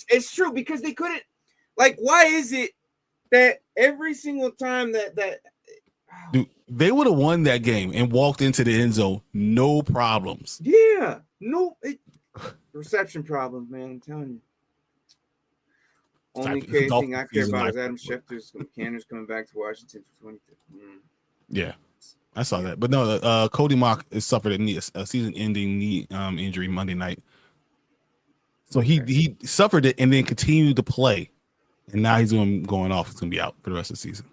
It's true because they couldn't. Like, why is it that every single time that dude, they would have won that game and walked into the end zone, no problems. Yeah, no reception problems, man. I'm telling you. Only thing I care about is Adam Schefter's Canner's coming back to Washington for 20. Yeah, I saw that. But no, Cody Mock has suffered a season-ending knee injury Monday night. So he suffered it and then continued to play, and now he's going off. He's going to be out for the rest of the season.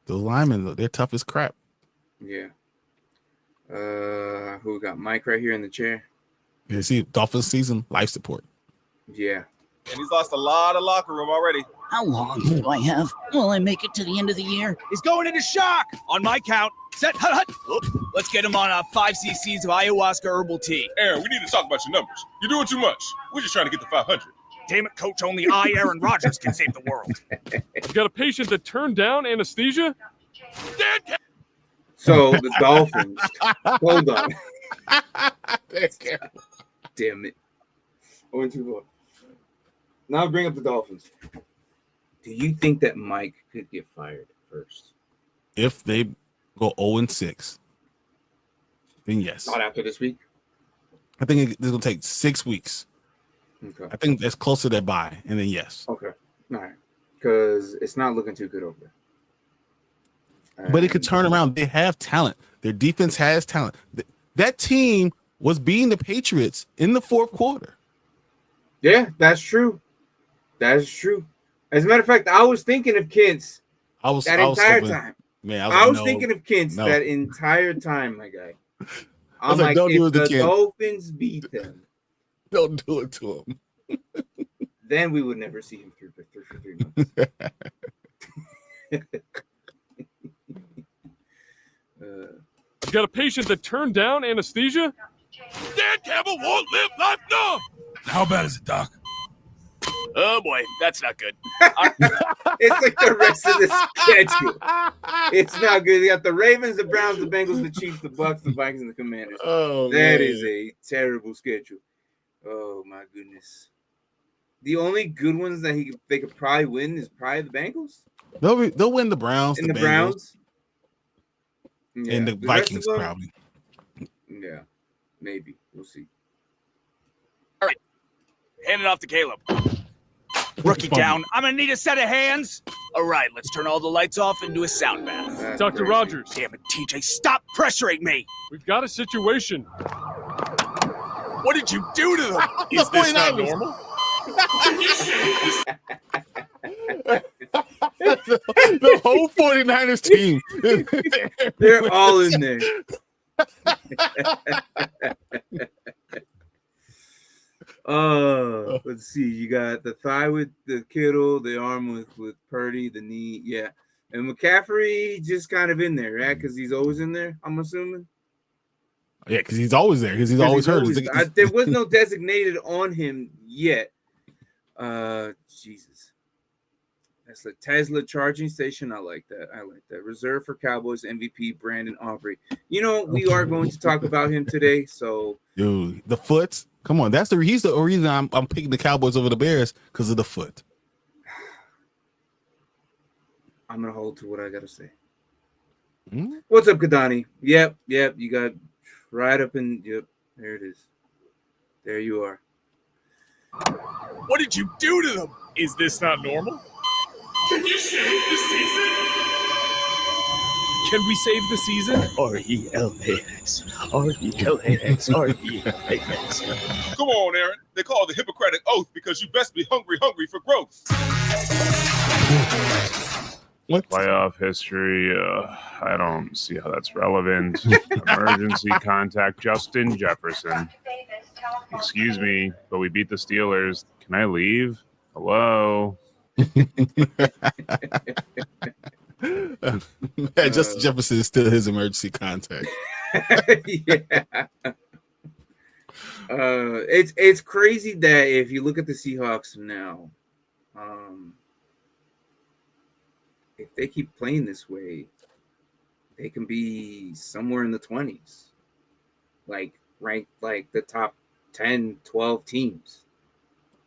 The linemen, they're tough as crap. Yeah. Who got Mike right here in the chair? You see, Dolphins season life support. Yeah. And he's lost a lot of locker room already. How long do I have? Will I make it to the end of the year? He's going into shock. On my count. Set. Hut. Let's get him on 5 cc's of ayahuasca herbal tea. Aaron, we need to talk about your numbers. You're doing too much. We're just trying to get to 500. Damn it, coach. Only Aaron Rodgers, can save the world. I've got a patient that turned down anesthesia. So the Dolphins. Hold on. Damn it. I went too far. Now bring up the Dolphins. Do you think that Mike could get fired first? If they go 0-6, then yes. Not after this week? I think it's going to take 6 weeks. Okay. I think that's close to that bye, and then yes. Okay. All right. Because it's not looking too good over there. But it could turn around. They have talent. Their defense has talent. That team was beating the Patriots in the fourth quarter. Yeah, that's true. That is true. As a matter of fact, I was thinking of Kent's that entire time. Man, I was thinking of Kent's that entire time, my guy. I'm like, don't do if it the to Kent. Dolphins beat them, Don't do it to him. then we would never see him through for 3 months. You've got a patient that turned down anesthesia? Dan Campbell won't live life numb. How bad is it, Doc? Oh, boy. That's not good. It's like the rest of the schedule. It's not good. You got the Ravens, the Browns, the Bengals, the Chiefs, the Bucks, the Vikings, and the Commanders. Oh, that is a terrible schedule. Oh, my goodness. The only good ones that they could probably win is probably the Bengals. They'll win the Browns. And the Browns. Yeah, and the Vikings probably. Yeah, maybe. We'll see. All right. Hand it off to Caleb. Rookie down. I'm going to need a set of hands. All right, let's turn all the lights off and do a sound bath. Dr. Rogers. Damn it, TJ. Stop pressuring me. We've got a situation. What did you do to them? Is this not normal? the whole 49ers team. They're all in there. Let's see. You got the thigh with the Kittle, the arm with Purdy, the knee. Yeah. And McCaffrey just kind of in there, right? Because he's always in there, I'm assuming. Yeah, because he's always there. Because he's always hurt. There was no designated on him yet. Jesus. That's the Tesla charging station. I like that. Reserve for Cowboys MVP Brandon Aubrey. You know, we are going to talk about him today. So, dude, the foot. Come on, he's the reason I'm picking the Cowboys over the Bears because of the foot. I'm gonna hold to what I gotta say. Mm-hmm. What's up, Kadani? Yep. You got right up in. Yep, there it is. There you are. What did you do to them? Is this not normal? Can you save the season? Can we save the season? RELAX. RELAX. RELAX. Come on, Aaron. They call it the Hippocratic Oath because you best be hungry for growth. What? Playoff history. I don't see how that's relevant. Emergency contact Justin Jefferson. Excuse me, but we beat the Steelers. Can I leave? Hello? Justin Jefferson is still his emergency contact. Yeah. It's crazy that if you look at the Seahawks now, if they keep playing this way, they can be somewhere in the 20s, like ranked like the top 10, 12 teams.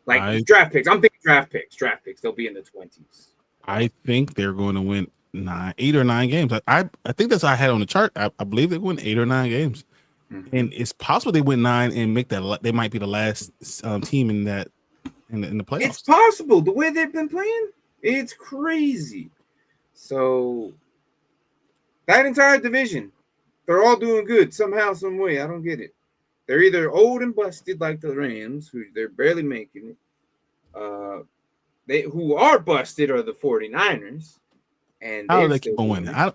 Like draft picks. I'm thinking draft picks. They'll be in the 20s. I think they're going to win 8 or 9 games. I think that's what I had on the chart. I believe they win 8 or 9 games. Mm-hmm. And it's possible they win 9 and make that. They might be the last team in that in the playoffs. It's possible. The way they've been playing, it's crazy. So that entire division, they're all doing good somehow, some way. I don't get it. They're either old and busted like the Rams, who they're barely making it. They who are busted are the 49ers. And how do they keep on winning? I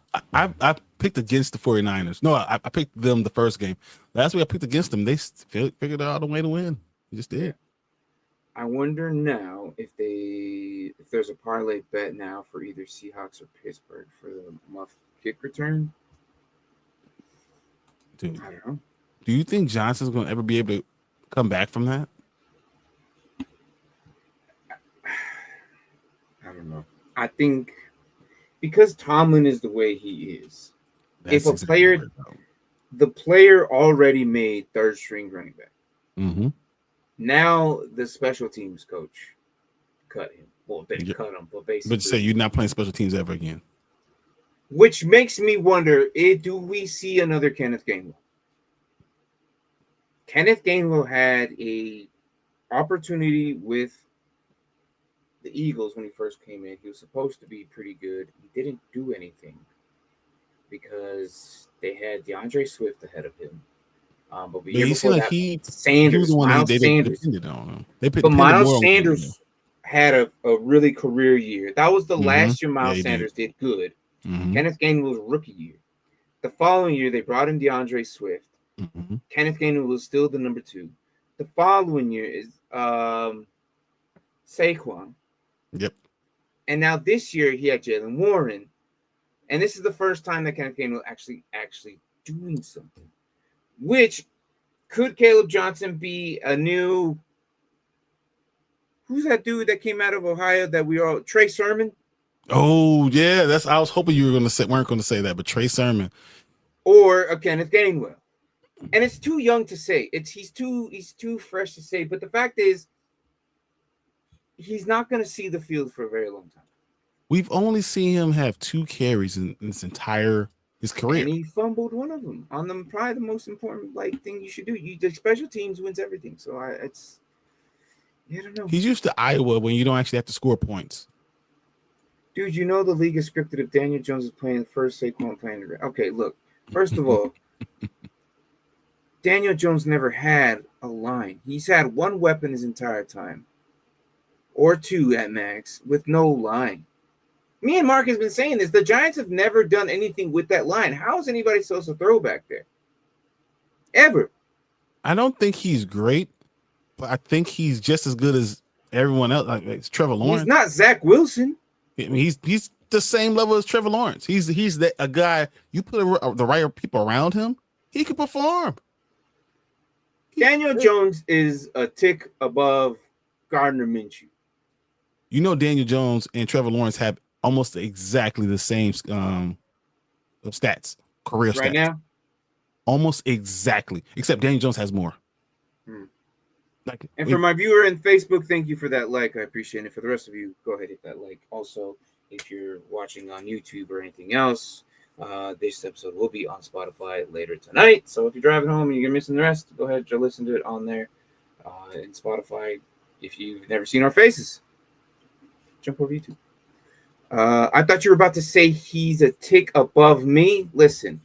picked against the 49ers. No, I picked them the first game. Last week I picked against them. They figured out a way to win. They just did. I wonder now if there's a parlay bet now for either Seahawks or Pittsburgh for the muff kick return. Dude, I don't know. Do you think Johnson's going to ever be able to come back from that? I don't know. I think because Tomlin is the way he is, if a player, the player already made third string running back. Mm-hmm. Now the special teams coach cut him. Well, they cut him, but basically. But say you're not playing special teams ever again. Which makes me wonder: do we see another Kenneth Gainwell? Kenneth Gainwell had a opportunity with the Eagles when he first came in. He was supposed to be pretty good. He didn't do anything because they had DeAndre Swift ahead of him. But the year before that, Sanders, Miles Sanders. But Miles Sanders had a really career year. That was the last year Miles Sanders did good. Mm-hmm. Kenneth Gainwell's rookie year. The following year, they brought in DeAndre Swift. Mm-hmm. Kenneth Gainwell was still the number 2. The following year is Saquon. Yep. And now this year he had Jalen Warren. And this is the first time that Kenneth Gainwell actually doing something. Which could Caleb Johnson be a new? Who's that dude that came out of Ohio that we all Trey Sermon? Oh yeah, I was hoping you weren't going to say that, but Trey Sermon or a Kenneth Gainwell. And it's too young to say. He's too fresh to say. But the fact is, he's not going to see the field for a very long time. We've only seen him have 2 carries in his career. And he fumbled one of them on them. Probably the most important thing you should do. The special teams wins everything. So I don't know. He's used to Iowa when you don't actually have to score points. Dude, you know the league is scripted. If Daniel Jones is playing first, Saquon playing the okay. Look, first of all, Daniel Jones never had a line. He's had one weapon his entire time, or 2 at max, with no line. Me and Mark has been saying this. The Giants have never done anything with that line. How is anybody supposed to throw back there? Ever. I don't think he's great, but I think he's just as good as everyone else. Like it's Trevor Lawrence. He's not Zach Wilson. I mean, he's the same level as Trevor Lawrence. He's a guy you put the right people around him, he can perform. Daniel Jones is a tick above Gardner Minshew. You know, Daniel Jones and Trevor Lawrence have almost exactly the same stats, career stats. Right now? Almost exactly, except Daniel Jones has more. And for my viewer in Facebook, thank you for that like. I appreciate it. For the rest of you, go ahead and hit that like. Also, if you're watching on YouTube or anything else, this episode will be on Spotify later tonight. So if you're driving home and you're missing the rest, go ahead and listen to it on there in Spotify. If you've never seen our faces, jump over YouTube. I thought you were about to say he's a tick above me. Listen,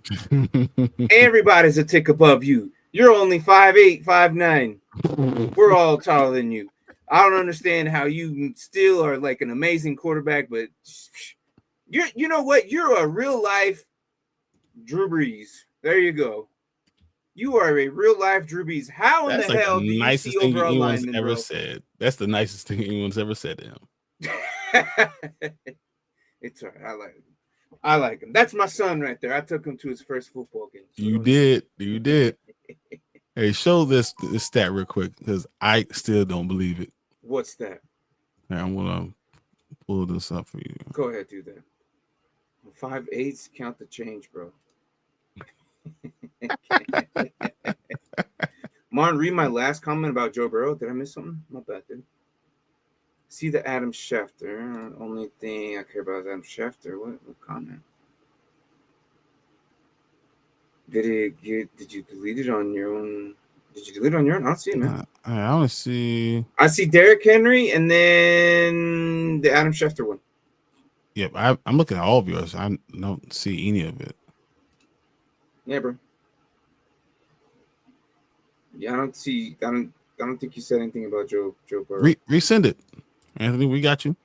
everybody's a tick above you. You're only 5'8", 5'9". We're all taller than you. I don't understand how you still are like an amazing quarterback, but you know what? You're a real life Drew Brees. There you go. You are a real life Drew Brees. How in the hell do you see overall lineman, ever said? That's the nicest thing anyone's ever said to him. It's all right. I like him. That's my son right there. I took him to his first football game. So you did. Hey, show this stat real quick because I still don't believe it. What's that? Right, I'm gonna pull this up for you. Go ahead, do that. 5/8, count the change, bro. Martin, read my last comment about Joe Burrow. Did I miss something? My bad, dude. See the Adam Schefter. Only thing I care about is Adam Schefter. What comment? Did you delete it on your own? Did you delete it on your own? I don't see it, man. I only see. I see Derrick Henry and then the Adam Schefter one. Yep, I'm looking at all of yours. I don't see any of it. Yeah, bro. Yeah, I don't think you said anything about Joe Burrow. Resend it, Anthony. We got you.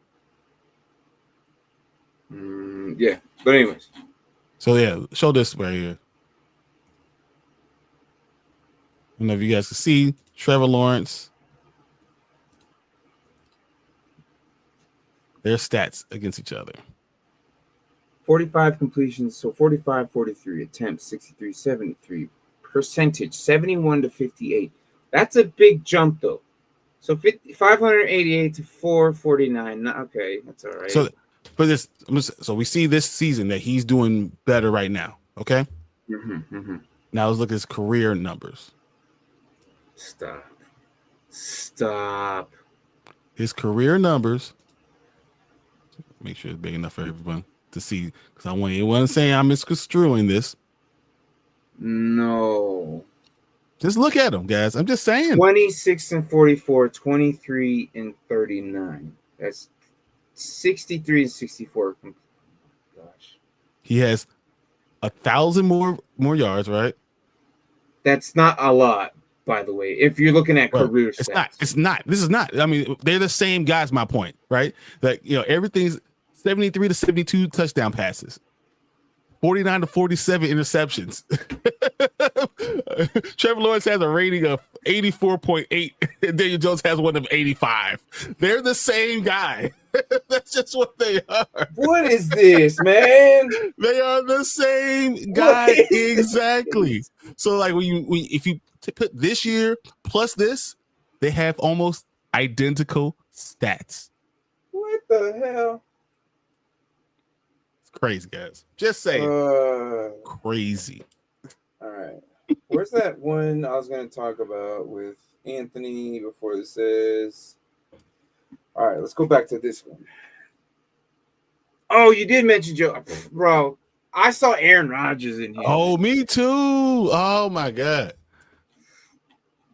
Yeah, but anyways. So yeah, show this right here. I don't know if you guys can see Trevor Lawrence. Their stats against each other. 45 completions, so 45, 43 attempts, 63, 73 percentage, 71 to 58. That's a big jump though. So 588 to 449. Okay, that's all right. So we see this season that he's doing better right now. Okay. Now let's look at his career numbers. Stop. His career numbers. Make sure it's big enough for everyone to see, because I want anyone saying I'm misconstruing this. No. Just look at them, guys. I'm just saying. 26 and 44, 23 and 39. That's 63 and 64. Gosh. He has 1,000 more yards, right? That's not a lot, by the way. If you're looking at career stats. It's not. This is not. I mean, they're the same guys, my point, right? Like, everything's 73 to 72 touchdown passes. 49 to 47 interceptions. Trevor Lawrence has a rating of 84.8. Daniel Jones has one of 85. They're the same guy. That's just what they are. What is this, man? They are the same guy. Exactly. So, like, if you put this year plus this, they have almost identical stats. What the hell? Crazy, guys. Just saying. Crazy. All right. Where's that one I was going to talk about with Anthony before this is? All right, let's go back to this one. Oh, you did mention Joe. Bro, I saw Aaron Rodgers in here. Oh, me too. Oh, my God.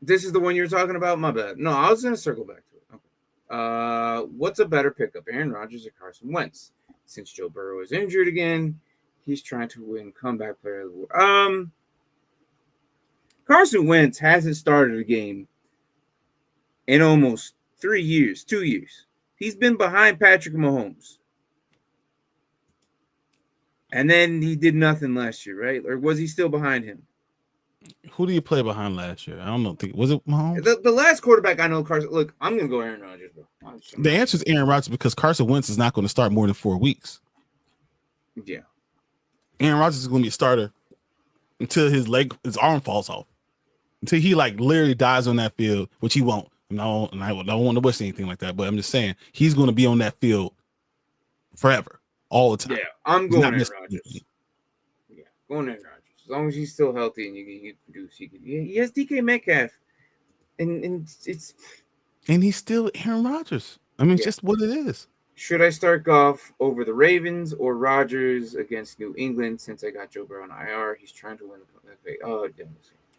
This is the one you were talking about? My bad. No, I was going to circle back to it. Okay. What's a better pickup, Aaron Rodgers or Carson Wentz? Since Joe Burrow is injured again, he's trying to win comeback player of the world. Carson Wentz hasn't started a game in almost 2 years. He's been behind Patrick Mahomes. And then he did nothing last year, right? Or was he still behind him? Who do you play behind last year? I don't know. Was it Mahomes? The last quarterback I know, Carson. Look, I'm gonna go Aaron Rodgers, bro. The answer is Aaron Rodgers because Carson Wentz is not going to start more than 4 weeks. Yeah, Aaron Rodgers is going to be a starter until his arm falls off, until he like literally dies on that field, which he won't. No, and I don't want to wish anything like that, but I'm just saying he's going to be on that field forever, all the time. Yeah, I'm going Aaron Rodgers. Yeah, going Aaron Rodgers. As long as he's still healthy and you can produce, he has DK Metcalf, and he's still Aaron Rodgers. I mean, it's just what it is. Should I start Goff over the Ravens or Rodgers against New England since I got Joe Burrow on IR? He's trying to win the Oh,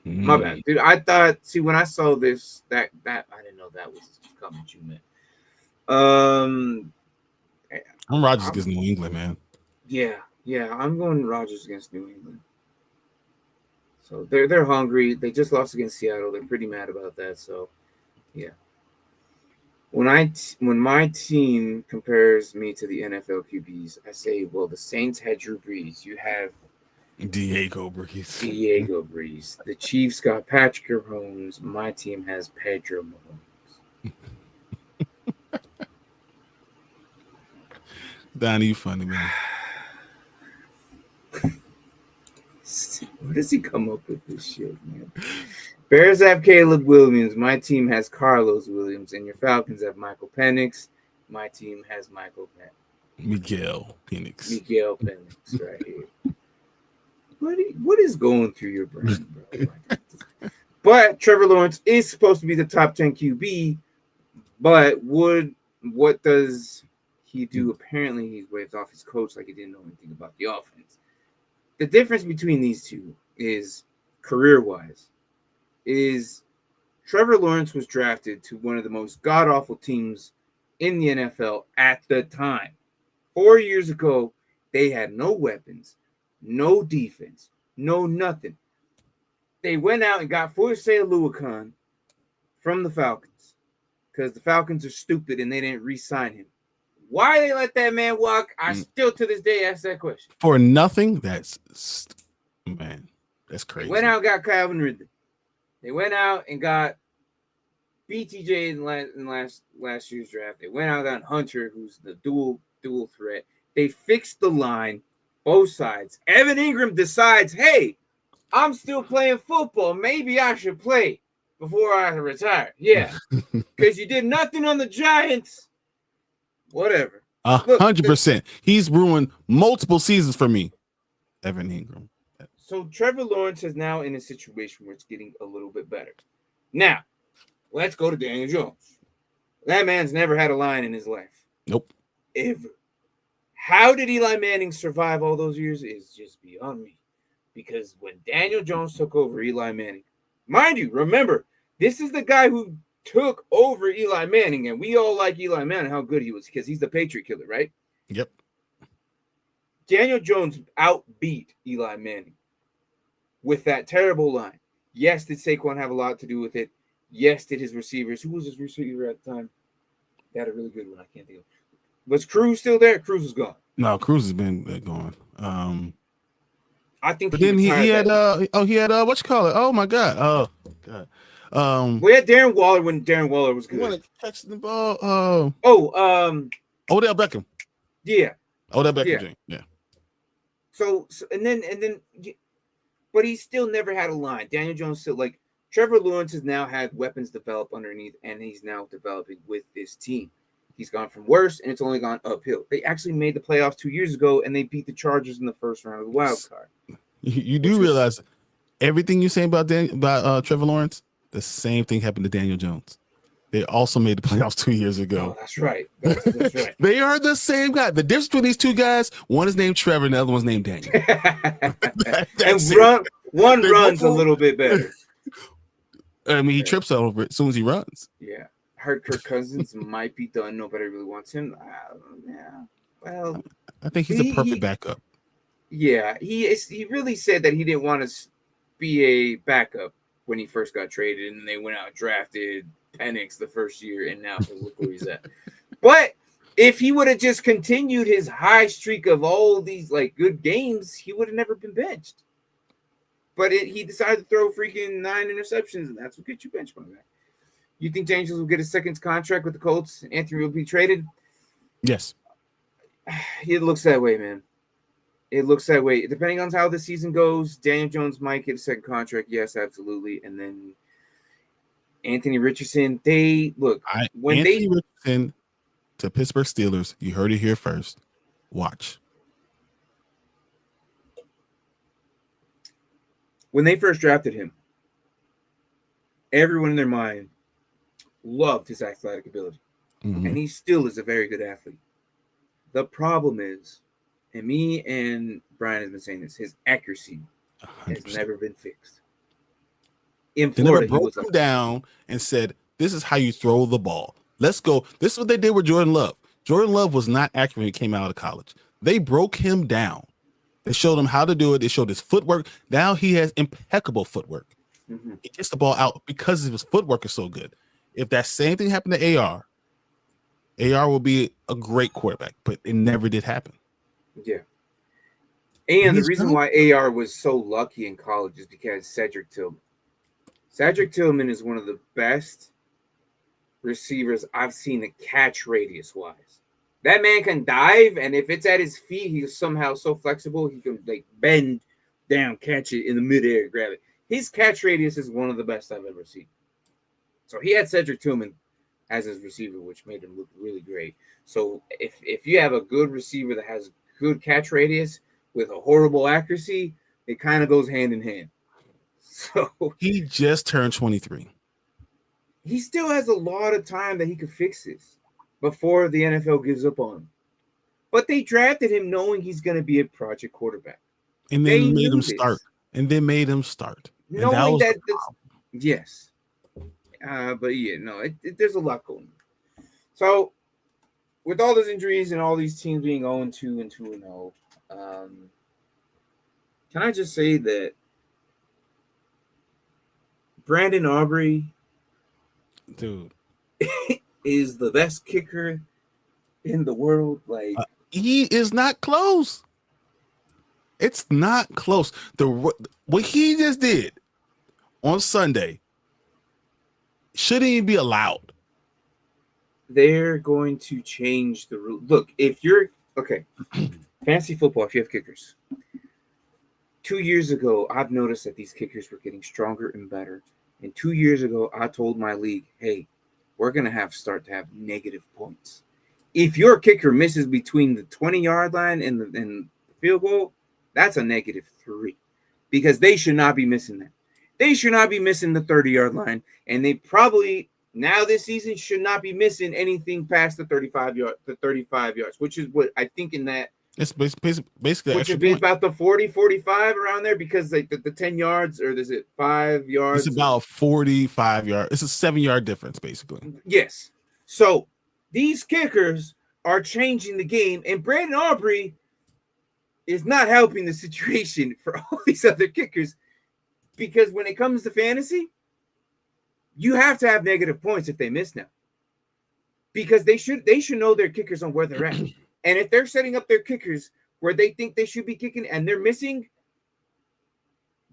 my bad, dude. I thought. See, when I saw this, that I didn't know that was coming. You meant. I'm Rodgers against New England, man. Yeah, I'm going Rodgers against New England. So they're hungry. They just lost against Seattle. They're pretty mad about that. So, yeah. When my team compares me to the NFL QBs, I say, well, the Saints had Drew Brees. You have Diego Brees. The Chiefs got Patrick Mahomes. My team has Pedro Mahomes. Donnie, you funny, man. Where does he come up with this shit, man? Bears have Caleb Williams. My team has Carlos Williams. And your Falcons have Michael Penix. My team has Miguel Penix right here. What is going through your brain, bro? But Trevor Lawrence is supposed to be the top 10 QB. But what does he do? Apparently, he's waved off his coach like he didn't know anything about the offense. The difference between these two is career-wise. Is Trevor Lawrence was drafted to one of the most god-awful teams in the NFL at the time. 4 years ago, they had no weapons, no defense, no nothing. They went out and got Forsay Aluakon from the Falcons because the Falcons are stupid and they didn't re-sign him. Why they let that man walk? I still to this day ask that question. For nothing? That's crazy. They went out and got Calvin Ridley. They went out and got BTJ in last year's draft. They went out and got Hunter, who's the dual threat. They fixed the line, both sides. Evan Ingram decides, hey, I'm still playing football. Maybe I should play before I retire. Yeah, because you did nothing on the Giants. Whatever. 100%. He's ruined multiple seasons for me. Evan Ingram. So Trevor Lawrence is now in a situation where it's getting a little bit better. Now, let's go to Daniel Jones. That man's never had a line in his life. Nope. Ever. How did Eli Manning survive all those years is just beyond me. Because when Daniel Jones took over Eli Manning, mind you, remember, this is the guy who took over Eli Manning, and we all like Eli Manning, how good he was, because he's the Patriot killer, right? Yep. Daniel Jones outbeat Eli Manning with that terrible line. Yes, did Saquon have a lot to do with it? Yes, did his receivers. Who was his receiver at the time? They had a really good one. I can't think of it. Was Cruz still there? Cruz is gone. No, Cruz has been gone. I think. But then he had what you call it? Oh my God. Oh God. We had Darren Waller when Darren Waller was good. You want to catch the ball? Odell Beckham. Yeah. Odell Beckham. Yeah. So and then, but he still never had a line. Daniel Jones still like Trevor Lawrence has now had weapons develop underneath, and he's now developing with this team. He's gone from worse, and it's only gone uphill. They actually made the playoffs 2 years ago, and they beat the Chargers in the first round of the wild card. You do realize everything you're saying about Trevor Lawrence, the same thing happened to Daniel Jones. They also made the playoffs 2 years ago. Oh, that's right. That's right. They are the same guy. The difference between these two guys, one is named Trevor and the other one's named Daniel. One runs a little bit better. I mean, he trips over it as soon as he runs. Yeah. Heard Kirk Cousins might be done. Nobody really wants him. Yeah. Well, I think he's a perfect backup. Yeah. He really said that he didn't want to be a backup when he first got traded, and they went out and drafted Penix the first year, and now look where he's at. But If he would have just continued his high streak of all these like good games, he would have never been benched. But he decided to throw freaking 9 interceptions, and that's what gets you benched, my guy. You think James will get a second contract with the Colts and Anthony will be traded? Yes. It looks that way, man. It looks that way. Depending on how the season goes, Daniel Jones might get a second contract. Yes, absolutely. And then Anthony Richardson, Anthony Richardson to Pittsburgh Steelers, you heard it here first. Watch. When they first drafted him, everyone in their mind loved his athletic ability. Mm-hmm. And he still is a very good athlete. The problem is, and me and Brian has been saying this, his accuracy 100%. Has never been fixed. In Florida, they never broke him down and said, this is how you throw the ball. Let's go. This is what they did with Jordan Love. Jordan Love was not accurate when he came out of college. They broke him down. They showed him how to do it. They showed his footwork. Now he has impeccable footwork. Mm-hmm. He gets the ball out because his footwork is so good. If that same thing happened to AR will be a great quarterback, but it never did happen. Yeah. And the reason why AR was so lucky in college is because Cedric Tillman. Cedric Tillman is one of the best receivers I've seen a catch radius wise. That man can dive, and if it's at his feet, he's somehow so flexible he can like bend down, catch it in the midair, grab it. His catch radius is one of the best I've ever seen. So he had Cedric Tillman as his receiver, which made him look really great. So if you have a good receiver that has good catch radius with a horrible accuracy, it kind of goes hand in hand. So he just turned 23. He still has a lot of time that he could fix this before the NFL gives up on him. But they drafted him knowing he's going to be a project quarterback. And then made him start. And then made him start. Knowing that yes. But yeah, no, there's a lot going on. So with all those injuries and all these teams being 0-2 and 2-0, can I just say that Brandon Aubrey, dude, is the best kicker in the world? Like he is not close. It's not close. What he just did on Sunday shouldn't even be allowed. They're going to change the rule. Look, if you're okay, fantasy football, if you have kickers, 2 years ago, I've noticed that these kickers were getting stronger and better. And 2 years ago, I told my league, hey, we're going to start to have negative points. If your kicker misses between the 20-yard line and the field goal, that's a -3 because they should not be missing that. They should not be missing the 30-yard line, and they probably now this season should not be missing anything past the 35 yards, which is what I think in that. It's basically which would be about the 40, 45 around there because like the 10 yards or is it 5 yards? It's about 45 yards. It's a 7-yard difference, basically. Yes. So these kickers are changing the game, and Brandon Aubrey is not helping the situation for all these other kickers because when it comes to fantasy, you have to have negative points if they miss now because they should know their kickers on where they're at. And if they're setting up their kickers where they think they should be kicking and they're missing,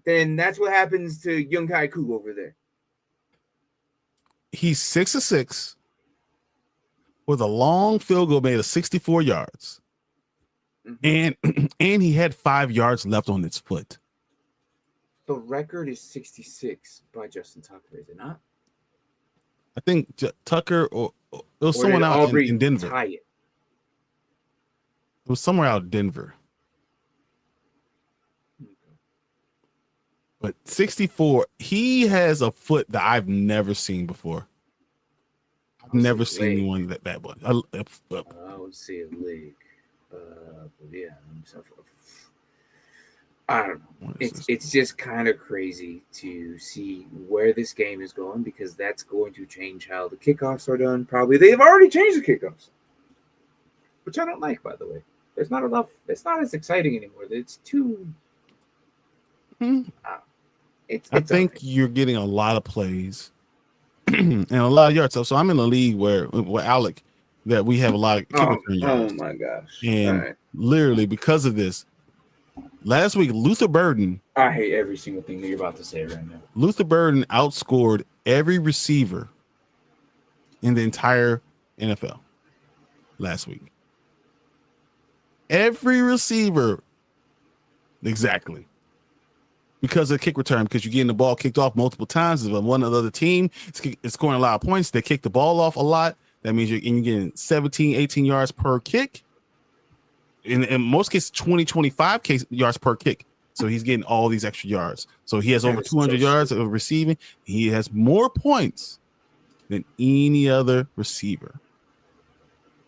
then that's what happens to Young Haiku over there. He's 6-6 with a long field goal made of 64 yards. Mm-hmm. And he had 5 yards left on his foot. The record is 66 by Justin Tucker, is it not? I think Tucker or it was someone out in Denver. Tie it? It was somewhere out in Denver. But 64, he has a foot that I've never seen before. I've never seen one that bad one. I would say a leg. Yeah. I don't know. It's just kind of crazy to see where this game is going because that's going to change how the kickoffs are done. Probably they've already changed the kickoffs, which I don't like, by the way. There's not enough. It's not as exciting anymore. It's too. I think you're getting a lot of plays and a lot of yards. So I'm in a league where Alec, that we have a lot of kick return yards. Oh my gosh! And literally because of this, last week Luther Burden. I hate every single thing that you're about to say right now. Luther Burden outscored every receiver in the entire NFL last week. Every receiver, exactly. Because of kick return, because you're getting the ball kicked off multiple times. If one of the other team is scoring a lot of points, they kick the ball off a lot. That means you're getting 17, 18 yards per kick. In most cases, 20, 25 yards per kick. So he's getting all these extra yards. So he has over 200 yards of receiving. He has more points than any other receiver.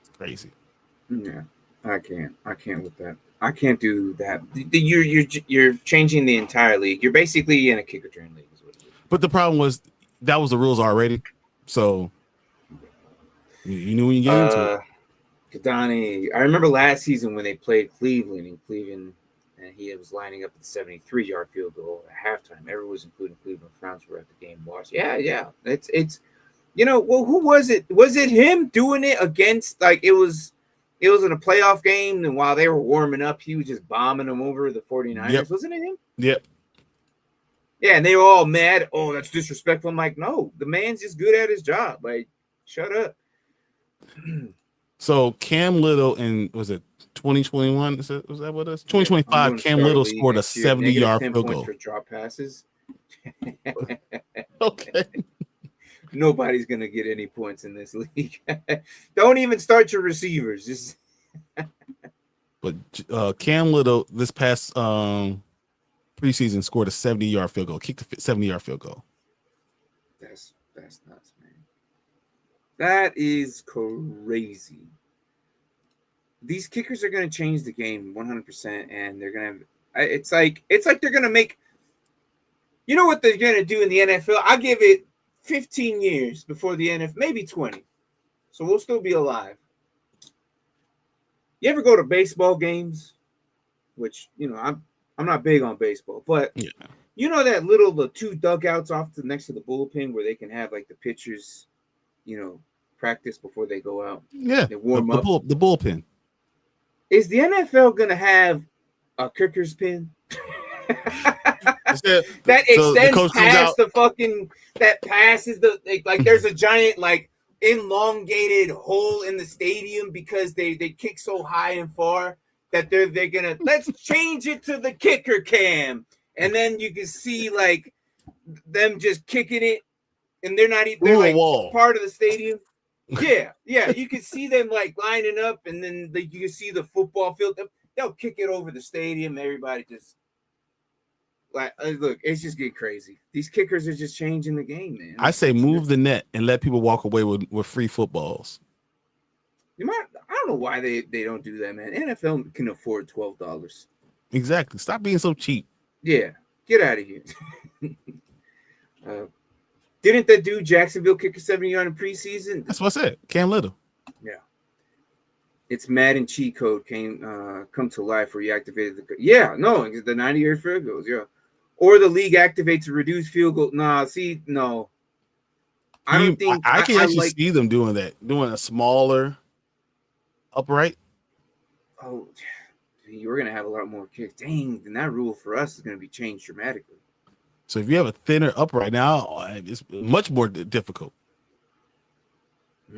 It's crazy. Yeah, I can't with that. I can't do that. You're changing the entire league. You're basically in a kick return league. But the problem was that was the rules already. So you knew when you get into it. Kadani, I remember last season when they played Cleveland, and he was lining up at the 73-yard field goal at halftime. Everyone was including Cleveland Browns were at the game watch. Yeah. It's well, who was it? Was it him doing it against it was in a playoff game, and while they were warming up, he was just bombing them over the 49ers. Yep. Wasn't it him? Yep. Yeah, and they were all mad. Oh, that's disrespectful. I'm like, no, the man's just good at his job. Like, shut up. So Cam Little was it 2021? Was that what it is? 2025. Cam Little scored a 70-yard field goal for drop passes. Okay. Nobody's gonna get any points in this league. Don't even start your receivers. Just But Cam Little this past preseason scored a 70-yard field goal, kicked a 70-yard field goal. That's nuts, man. That is crazy. These kickers are going to change the game 100%, and they're going to. It's like they're going to make. You know what they're going to do in the NFL? I give it 15 years before the NFL, maybe 20. So we'll still be alive. You ever go to baseball games? Which I'm not big on baseball, but you know that the two dugouts off next to the bullpen where they can have the pitchers, practice before they go out. Yeah, they warm up. The bullpen. Is the NFL gonna have a kicker's pin that extends past the fucking that passes there's a giant elongated hole in the stadium because they kick so high and far that they're gonna let's change it to the kicker cam, and then you can see them just kicking it, and they're not even part of the stadium. Yeah, you can see them lining up, and then you can see the football field. They'll kick it over the stadium. Everybody just look. It's just getting crazy. These kickers are just changing the game, man. I say move the net and let people walk away with free footballs. I don't know why they don't do that, man. NFL can afford $12. Exactly. Stop being so cheap. Yeah, get out of here. Didn't that dude Jacksonville kick a 70-yard in preseason? That's what I said. Cam Little. Yeah. It's Madden cheat code come to life where you activated the the 90-yard field goals, or the league activates a reduced field goal. I don't think I can actually see them doing that, doing a smaller upright. Oh, you're gonna have a lot more kicks. Dang, then that rule for us is gonna be changed dramatically. So if you have a thinner upright now, it's much more difficult.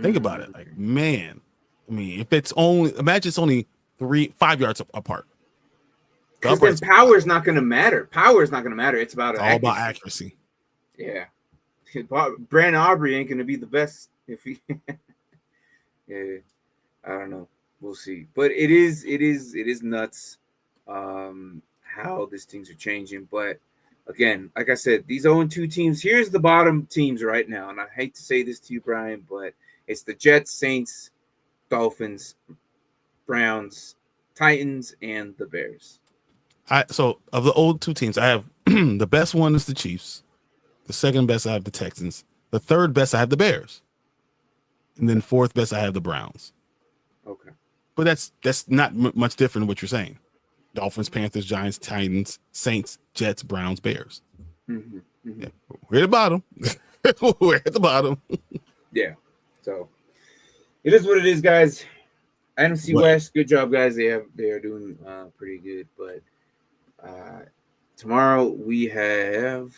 Think about it. Man, I mean, if it's only imagine it's only 5 yards apart. Because then power is not going to matter. It's about all about accuracy. Yeah, Brandon Aubrey ain't going to be the best if he. Yeah, I don't know. We'll see. But it is nuts how these things are changing. But again, like I said, these 0-2 teams. Here's the bottom teams right now, and I hate to say this to you, Brian, but it's the Jets, Saints, Dolphins, Browns, Titans, and the Bears. So of the 0-2 teams, I have the best one is the Chiefs. The second best, I have the Texans. The third best, I have the Bears. And then fourth best, I have the Browns. Okay. But that's not much different than what you're saying. Dolphins, Panthers, Giants, Titans, Saints, Jets, Browns, Bears. Mm-hmm. Mm-hmm. Yeah, we're at the bottom. We're at the bottom. Yeah. So, It is what it is, guys. NFC West, good job, guys. They are doing pretty good. But tomorrow we have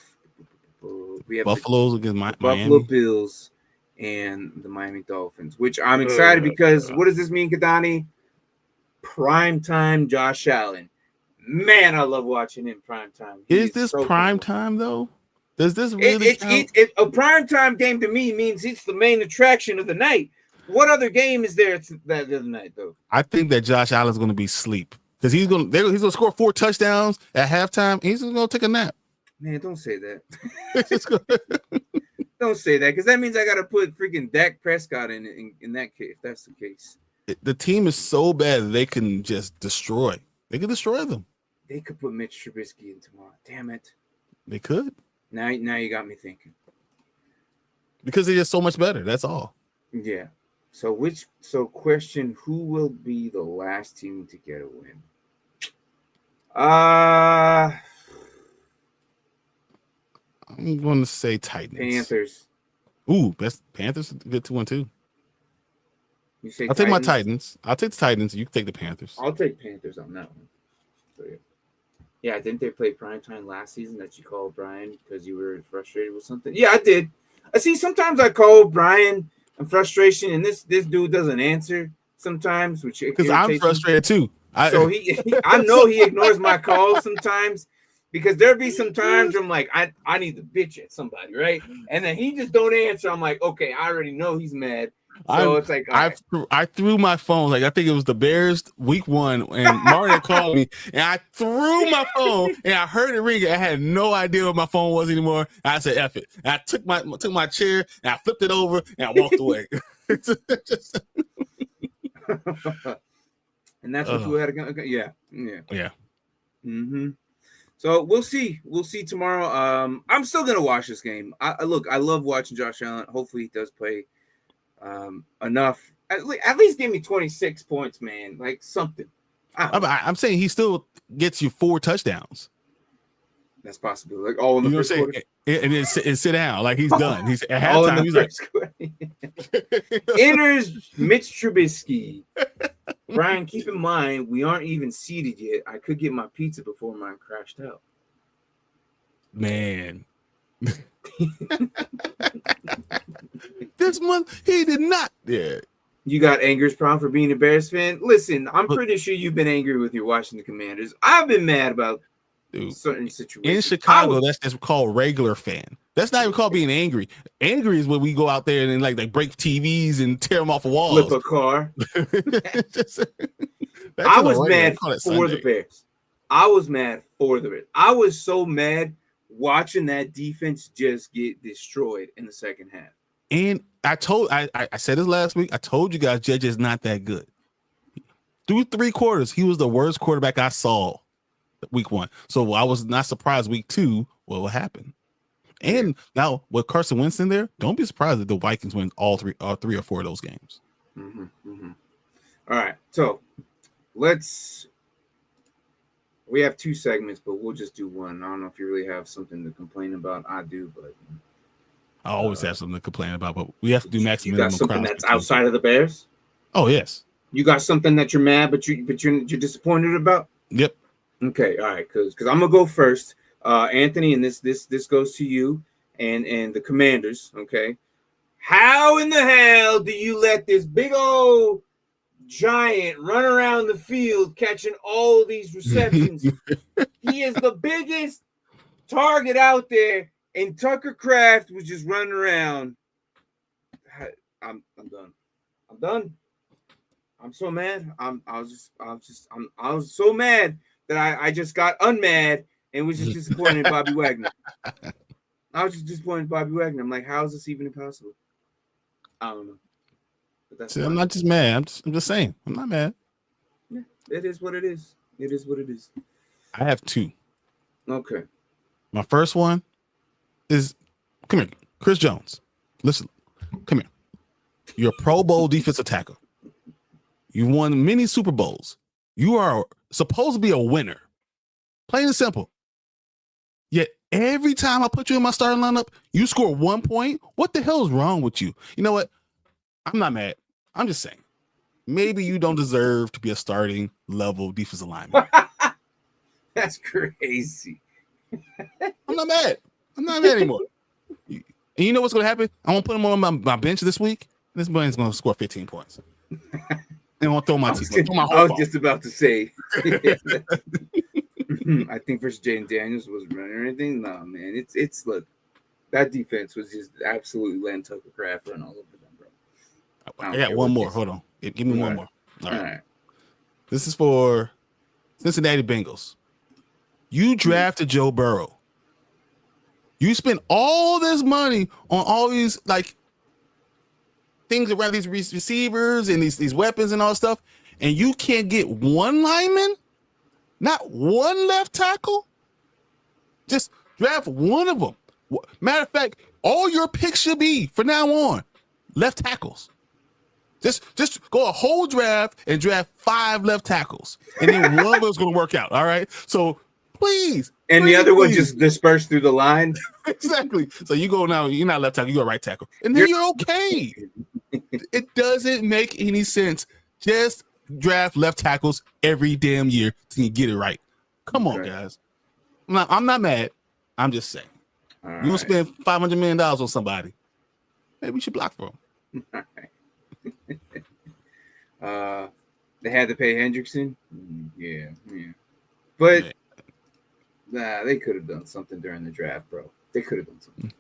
Buffalo's against Miami. Buffalo Bills and the Miami Dolphins, which I'm excited because what does this mean, Kadani? Primetime Josh Allen. Man, I love watching him primetime. Is this so prime time though? Does this really a primetime game to me means it's the main attraction of the night. What other game is there that other night though? I think that Josh Allen's going to be asleep because he's going to score 4 touchdowns at halftime. He's going to take a nap. Man, don't say that. Don't say that because that means I got to put freaking Dak Prescott in that case. If that's the case, the team is so bad that they can just destroy. They can destroy them. They could put Mitch Trubisky in tomorrow. Damn it. They could. Now you got me thinking. Because they're just so much better. That's all. Yeah. So question, who will be the last team to get a win? I'm going to say Titans. Panthers. Ooh, best Panthers. Good 2-1-2. You say I'll take my Titans. I'll take the Titans. You can take the Panthers. I'll take Panthers on that one. So, yeah, didn't they play primetime last season that you called Brian because you were frustrated with something? Yeah, I did. I see. Sometimes I call Brian and frustration, and this dude doesn't answer sometimes, which because I'm frustrated too. So I know he ignores my calls sometimes because there'll be some times where I'm like, I need to bitch at somebody, right? And then he just don't answer. I'm like, okay, I already know he's mad. So it's like I threw my phone. Like I think it was the Bears week 1, and Martin called me, and I threw my phone, and I heard it ring. I had no idea what my phone was anymore. I said, "F it." And I took my chair, and I flipped it over, and I walked away. And that's what you had to go. Yeah. Mm-hmm. So we'll see. We'll see tomorrow. I'm still gonna watch this game. I love watching Josh Allen. Hopefully he does play enough. At least give me 26 points, man. Like something. I'm saying he still gets you 4 touchdowns. That's possible. Like all in the first quarter. And sit down. Like he's done. He's at halftime. He's like enters Mitch Trubisky. Brian, keep in mind we aren't even seated yet. I could get my pizza before mine crashed out. Man. This month he did not. Yeah. You got anger's problem for being a Bears fan? Listen, I'm pretty sure you've been angry with your Washington Commanders. I've been mad about certain situations. In Chicago, that's just called regular fan. That's not even called being angry. Angry is when we go out there and like break TVs and tear them off of walls. Flip a car. I was mad for the Bears. I was mad for the Bears. I was so mad watching that defense just get destroyed in the second half. And I said this last week. I told you guys Judge is not that good. Through 3 quarters, he was the worst quarterback I saw week 1. So I was not surprised week 2 what happened. And now with Carson Wentz in there, don't be surprised if the Vikings win all 3 or 4 of those games. Mm-hmm, mm-hmm. All right. So we have 2 segments, but we'll just do one. I don't know if you really have something to complain about. I do, but I always have something to complain about, but we have to do maximum. You got something that's outside of the Bears? Oh, yes. You got something that you're mad, but you're disappointed about? Yep. Okay, all right, because I'm gonna go first. Anthony, and this goes to you and the Commanders, okay? How in the hell do you let this big old giant run around the field catching all of these receptions? He is the biggest target out there, and Tucker Kraft was just running around. I'm done. I'm done. I'm so mad. I was so mad that I just got unmad and was just disappointed in Bobby Wagner. I was just disappointed in Bobby Wagner. I'm like, how is this even possible? I don't know. But See, I'm not just mad. I'm just saying. I'm not mad. Yeah, it is what it is. It is what it is. I have 2. Okay. My first one is, come here, Chris Jones. Listen, come here. You're a Pro Bowl defensive tackle. You won many Super Bowls. You are supposed to be a winner. Plain and simple. Yet every time I put you in my starting lineup, you score 1 point. What the hell is wrong with you? You know what? I'm not mad. I'm just saying, maybe you don't deserve to be a starting level defensive lineman. That's crazy. I'm not mad. I'm not mad anymore. And you know what's going to happen? I'm going to put him on my bench this week. This man's going to score 15 points. And I'm going to throw my team. I was just about to say. I think versus Jaden Daniels was running or anything. No, man. It's look, that defense was just absolutely letting Tucker Craft run all over them, bro. I got one more. Hold on. Give me one more. All right. This is for Cincinnati Bengals. You drafted Joe Burrow. You spent all this money on all these like things around these receivers and these weapons and all that stuff, and you can't get one lineman, not one left tackle. Just draft one of them. Matter of fact, all your picks should be from now on left tackles. Just go a whole draft and draft 5 left tackles, and then one of them's going to work out. All right, so please. And the other one just dispersed through the line. Exactly. So you go now, you're not left tackle, you go right tackle. And then you're okay. It doesn't make any sense. Just draft left tackles every damn year till you get it right. Come on, guys. I'm not mad. I'm just saying. You're going to spend $500 million on somebody. Maybe we should block for them. All right. They had to pay Hendrickson. Yeah. But they could have done something during the draft, bro. They could have done something.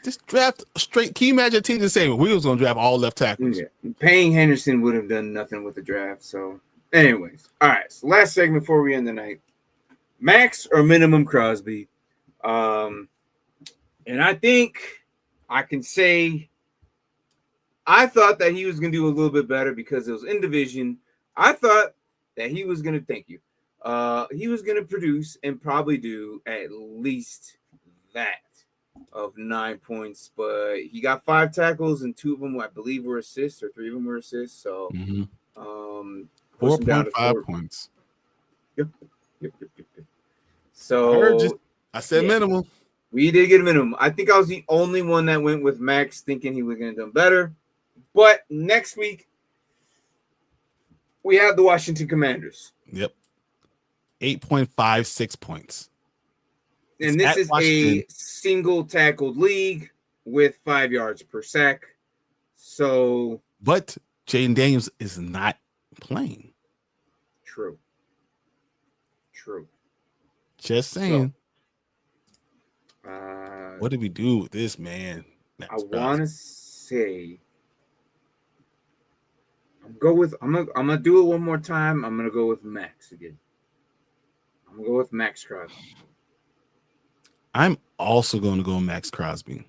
Just draft straight. Can you imagine a team just saying we was going to draft all left tackles? Yeah. Paying Henderson would have done nothing with the draft. So, anyways, all right. So, last segment before we end the night: max or minimum Crosby. And I think I can say I thought that he was going to do a little bit better because it was in division. I thought that he was going to he was going to produce and probably do at least that of 9 points, but he got 5 tackles and 2 of them, I believe, were assists, or 3 of them were assists. So, 4.5 points. Yep. So I said minimum. We did get a minimum. I think I was the only one that went with Max, thinking he was going to do better. But next week, we have the Washington Commanders. Yep. 8.56 points. And this is a single tackled league with 5 yards per sack. So, but Jaden Daniels is not playing. True. Just saying. So, what did we do with this, man? I want to say I'm gonna do it one more time. I'm gonna go with Max again. I'm gonna go with Max Crosby. I'm also going to go Max Crosby.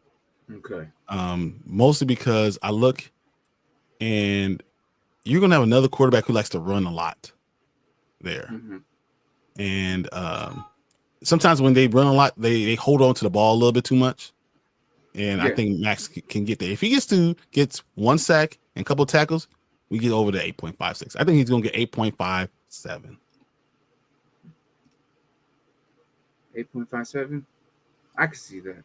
Okay. Mostly because I look and you're going to have another quarterback who likes to run a lot there. Mm-hmm. And sometimes when they run a lot, they hold on to the ball a little bit too much. And I think Max can get there. If he gets 1 sack and a couple of tackles, we get over to 8.56. I think he's going to get 8.57. 8.57? I can see that.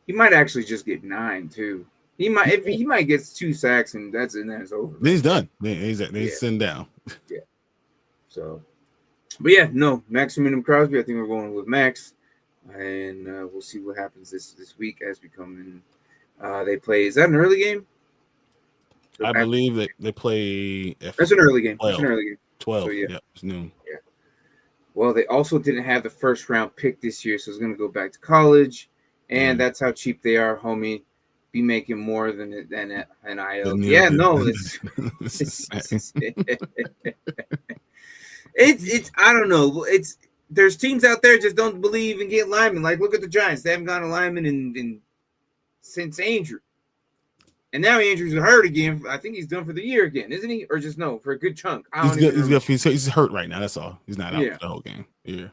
He might actually just get 9 too. He might get 2 sacks and that's over. Then he's done. He's sitting down. Yeah. So, but yeah, no, Max or minimum Crosby. I think we're going with Max, and we'll see what happens this week as we come in. They play. Is that an early game? I believe that they play. That's an early game. 12. That's an early game. 12. So, yeah, it's noon. Yeah. Well, they also didn't have the first round pick this year, so it's going to go back to college, and that's how cheap they are, homie. Be making more than NIL. Yeah, no, it's I don't know. There's teams out there just don't believe in getting linemen. Like, look at the Giants; they haven't gotten a lineman since Andrew, and now Andrew's hurt again. I think he's done for the year again, isn't he? Or just no for a good chunk. He's hurt right now. That's all. He's not out for the whole game. Yeah,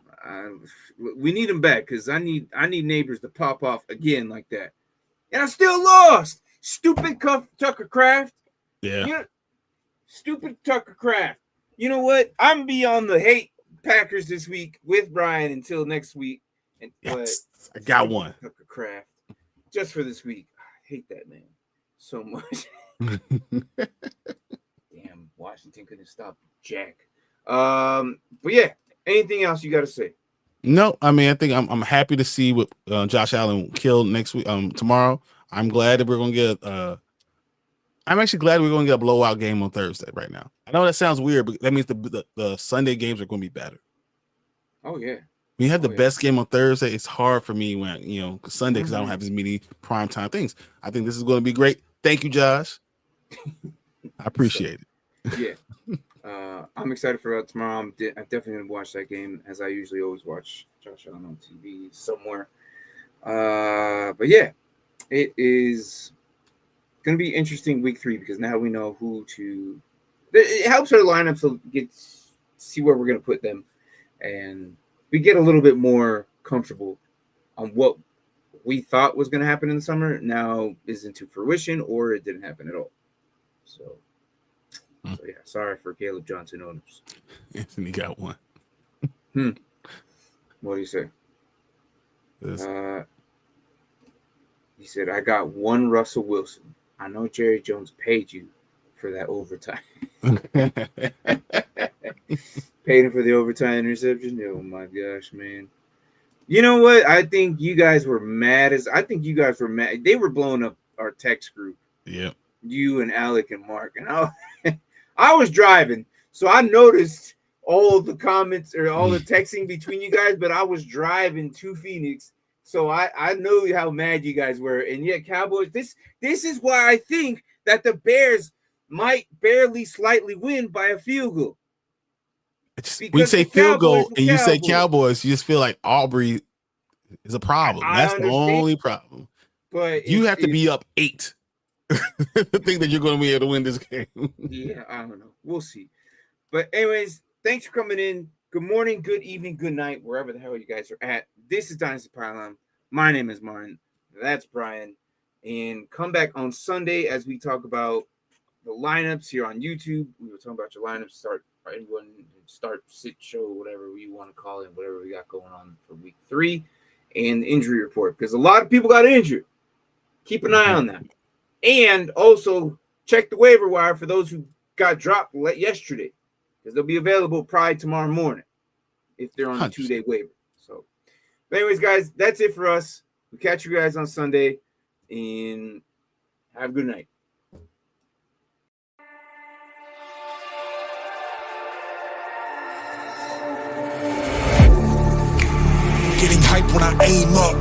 we need him back because I need Neighbors to pop off again like that. And I still lost. Stupid Tucker Craft. Yeah. Stupid Tucker Craft. You know what? I'm beyond the hate Packers this week with Bryon until next week. And yes, I got one. Tucker Craft. Just for this week. I hate that man so much. Damn, Washington couldn't stop Jack. But yeah, anything else you got to say? No, I mean, I think I'm happy to see what Josh Allen killed next week. Tomorrow. I'm glad that we're gonna get. I'm actually glad we're gonna get a blowout game on Thursday. Right now, I know that sounds weird, but that means the Sunday games are gonna be better. Oh yeah. When you have the best game on Thursday, it's hard for me when Sunday because I don't have as many primetime things. I think this is going to be great. Thank you, Josh. I appreciate it. Yeah. I'm excited for tomorrow. I'm definitely going to watch that game as I usually always watch Josh Allen on TV somewhere. But yeah, it is going to be interesting week 3 because now we know who to. It helps our lineup to see where we're going to put them, and we get a little bit more comfortable on what we thought was going to happen in the summer now isn't to fruition or it didn't happen at all. So yeah, sorry for Caleb Johnson owners. Anthony got one. What do you say? He said, I got one Russell Wilson. I know Jerry Jones paid you for that overtime. Paid him for the overtime interception. Oh my gosh, man. You know what? I think you guys were mad. They were blowing up our text group. Yeah. You and Alec and Mark. And I was driving, so I noticed all the comments or all the texting between you guys, but I was driving to Phoenix. So I know how mad you guys were. And yet, Cowboys, this is why I think that the Bears might barely slightly win by a field goal. When you say field goal and you say Cowboys, you just feel like Aubrey is a problem. That's the only problem. But you have to be up 8 to think that you're going to be able to win this game. Yeah, I don't know. We'll see. But anyways, thanks for coming in. Good morning, good evening, good night, wherever the hell you guys are at. This is Dynasty Pylon. My name is Martin. That's Bryon. And come back on Sunday as we talk about the lineups here on YouTube. We were talking about your lineups, start, sit, show, whatever you want to call it, whatever we got going on for week 3, and the injury report, because a lot of people got injured. Keep an eye on that. And also check the waiver wire for those who got dropped yesterday, because they'll be available probably tomorrow morning if they're on a 2-day waiver. So, but anyways, guys, that's it for us. We'll catch you guys on Sunday, and have a good night. Getting hype when I aim up,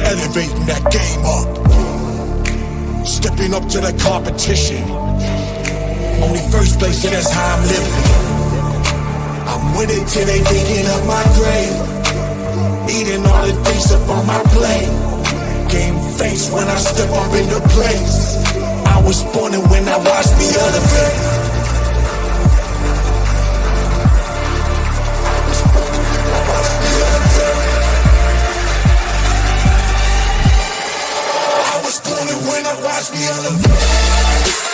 elevating that game up, stepping up to the competition. Only first place, and that's how I'm living. I'm winning till they digging up my grave, eating all the things up on my plate. Game face when I step up into place. I was born and when I watched me elevate. When I watch me elevate.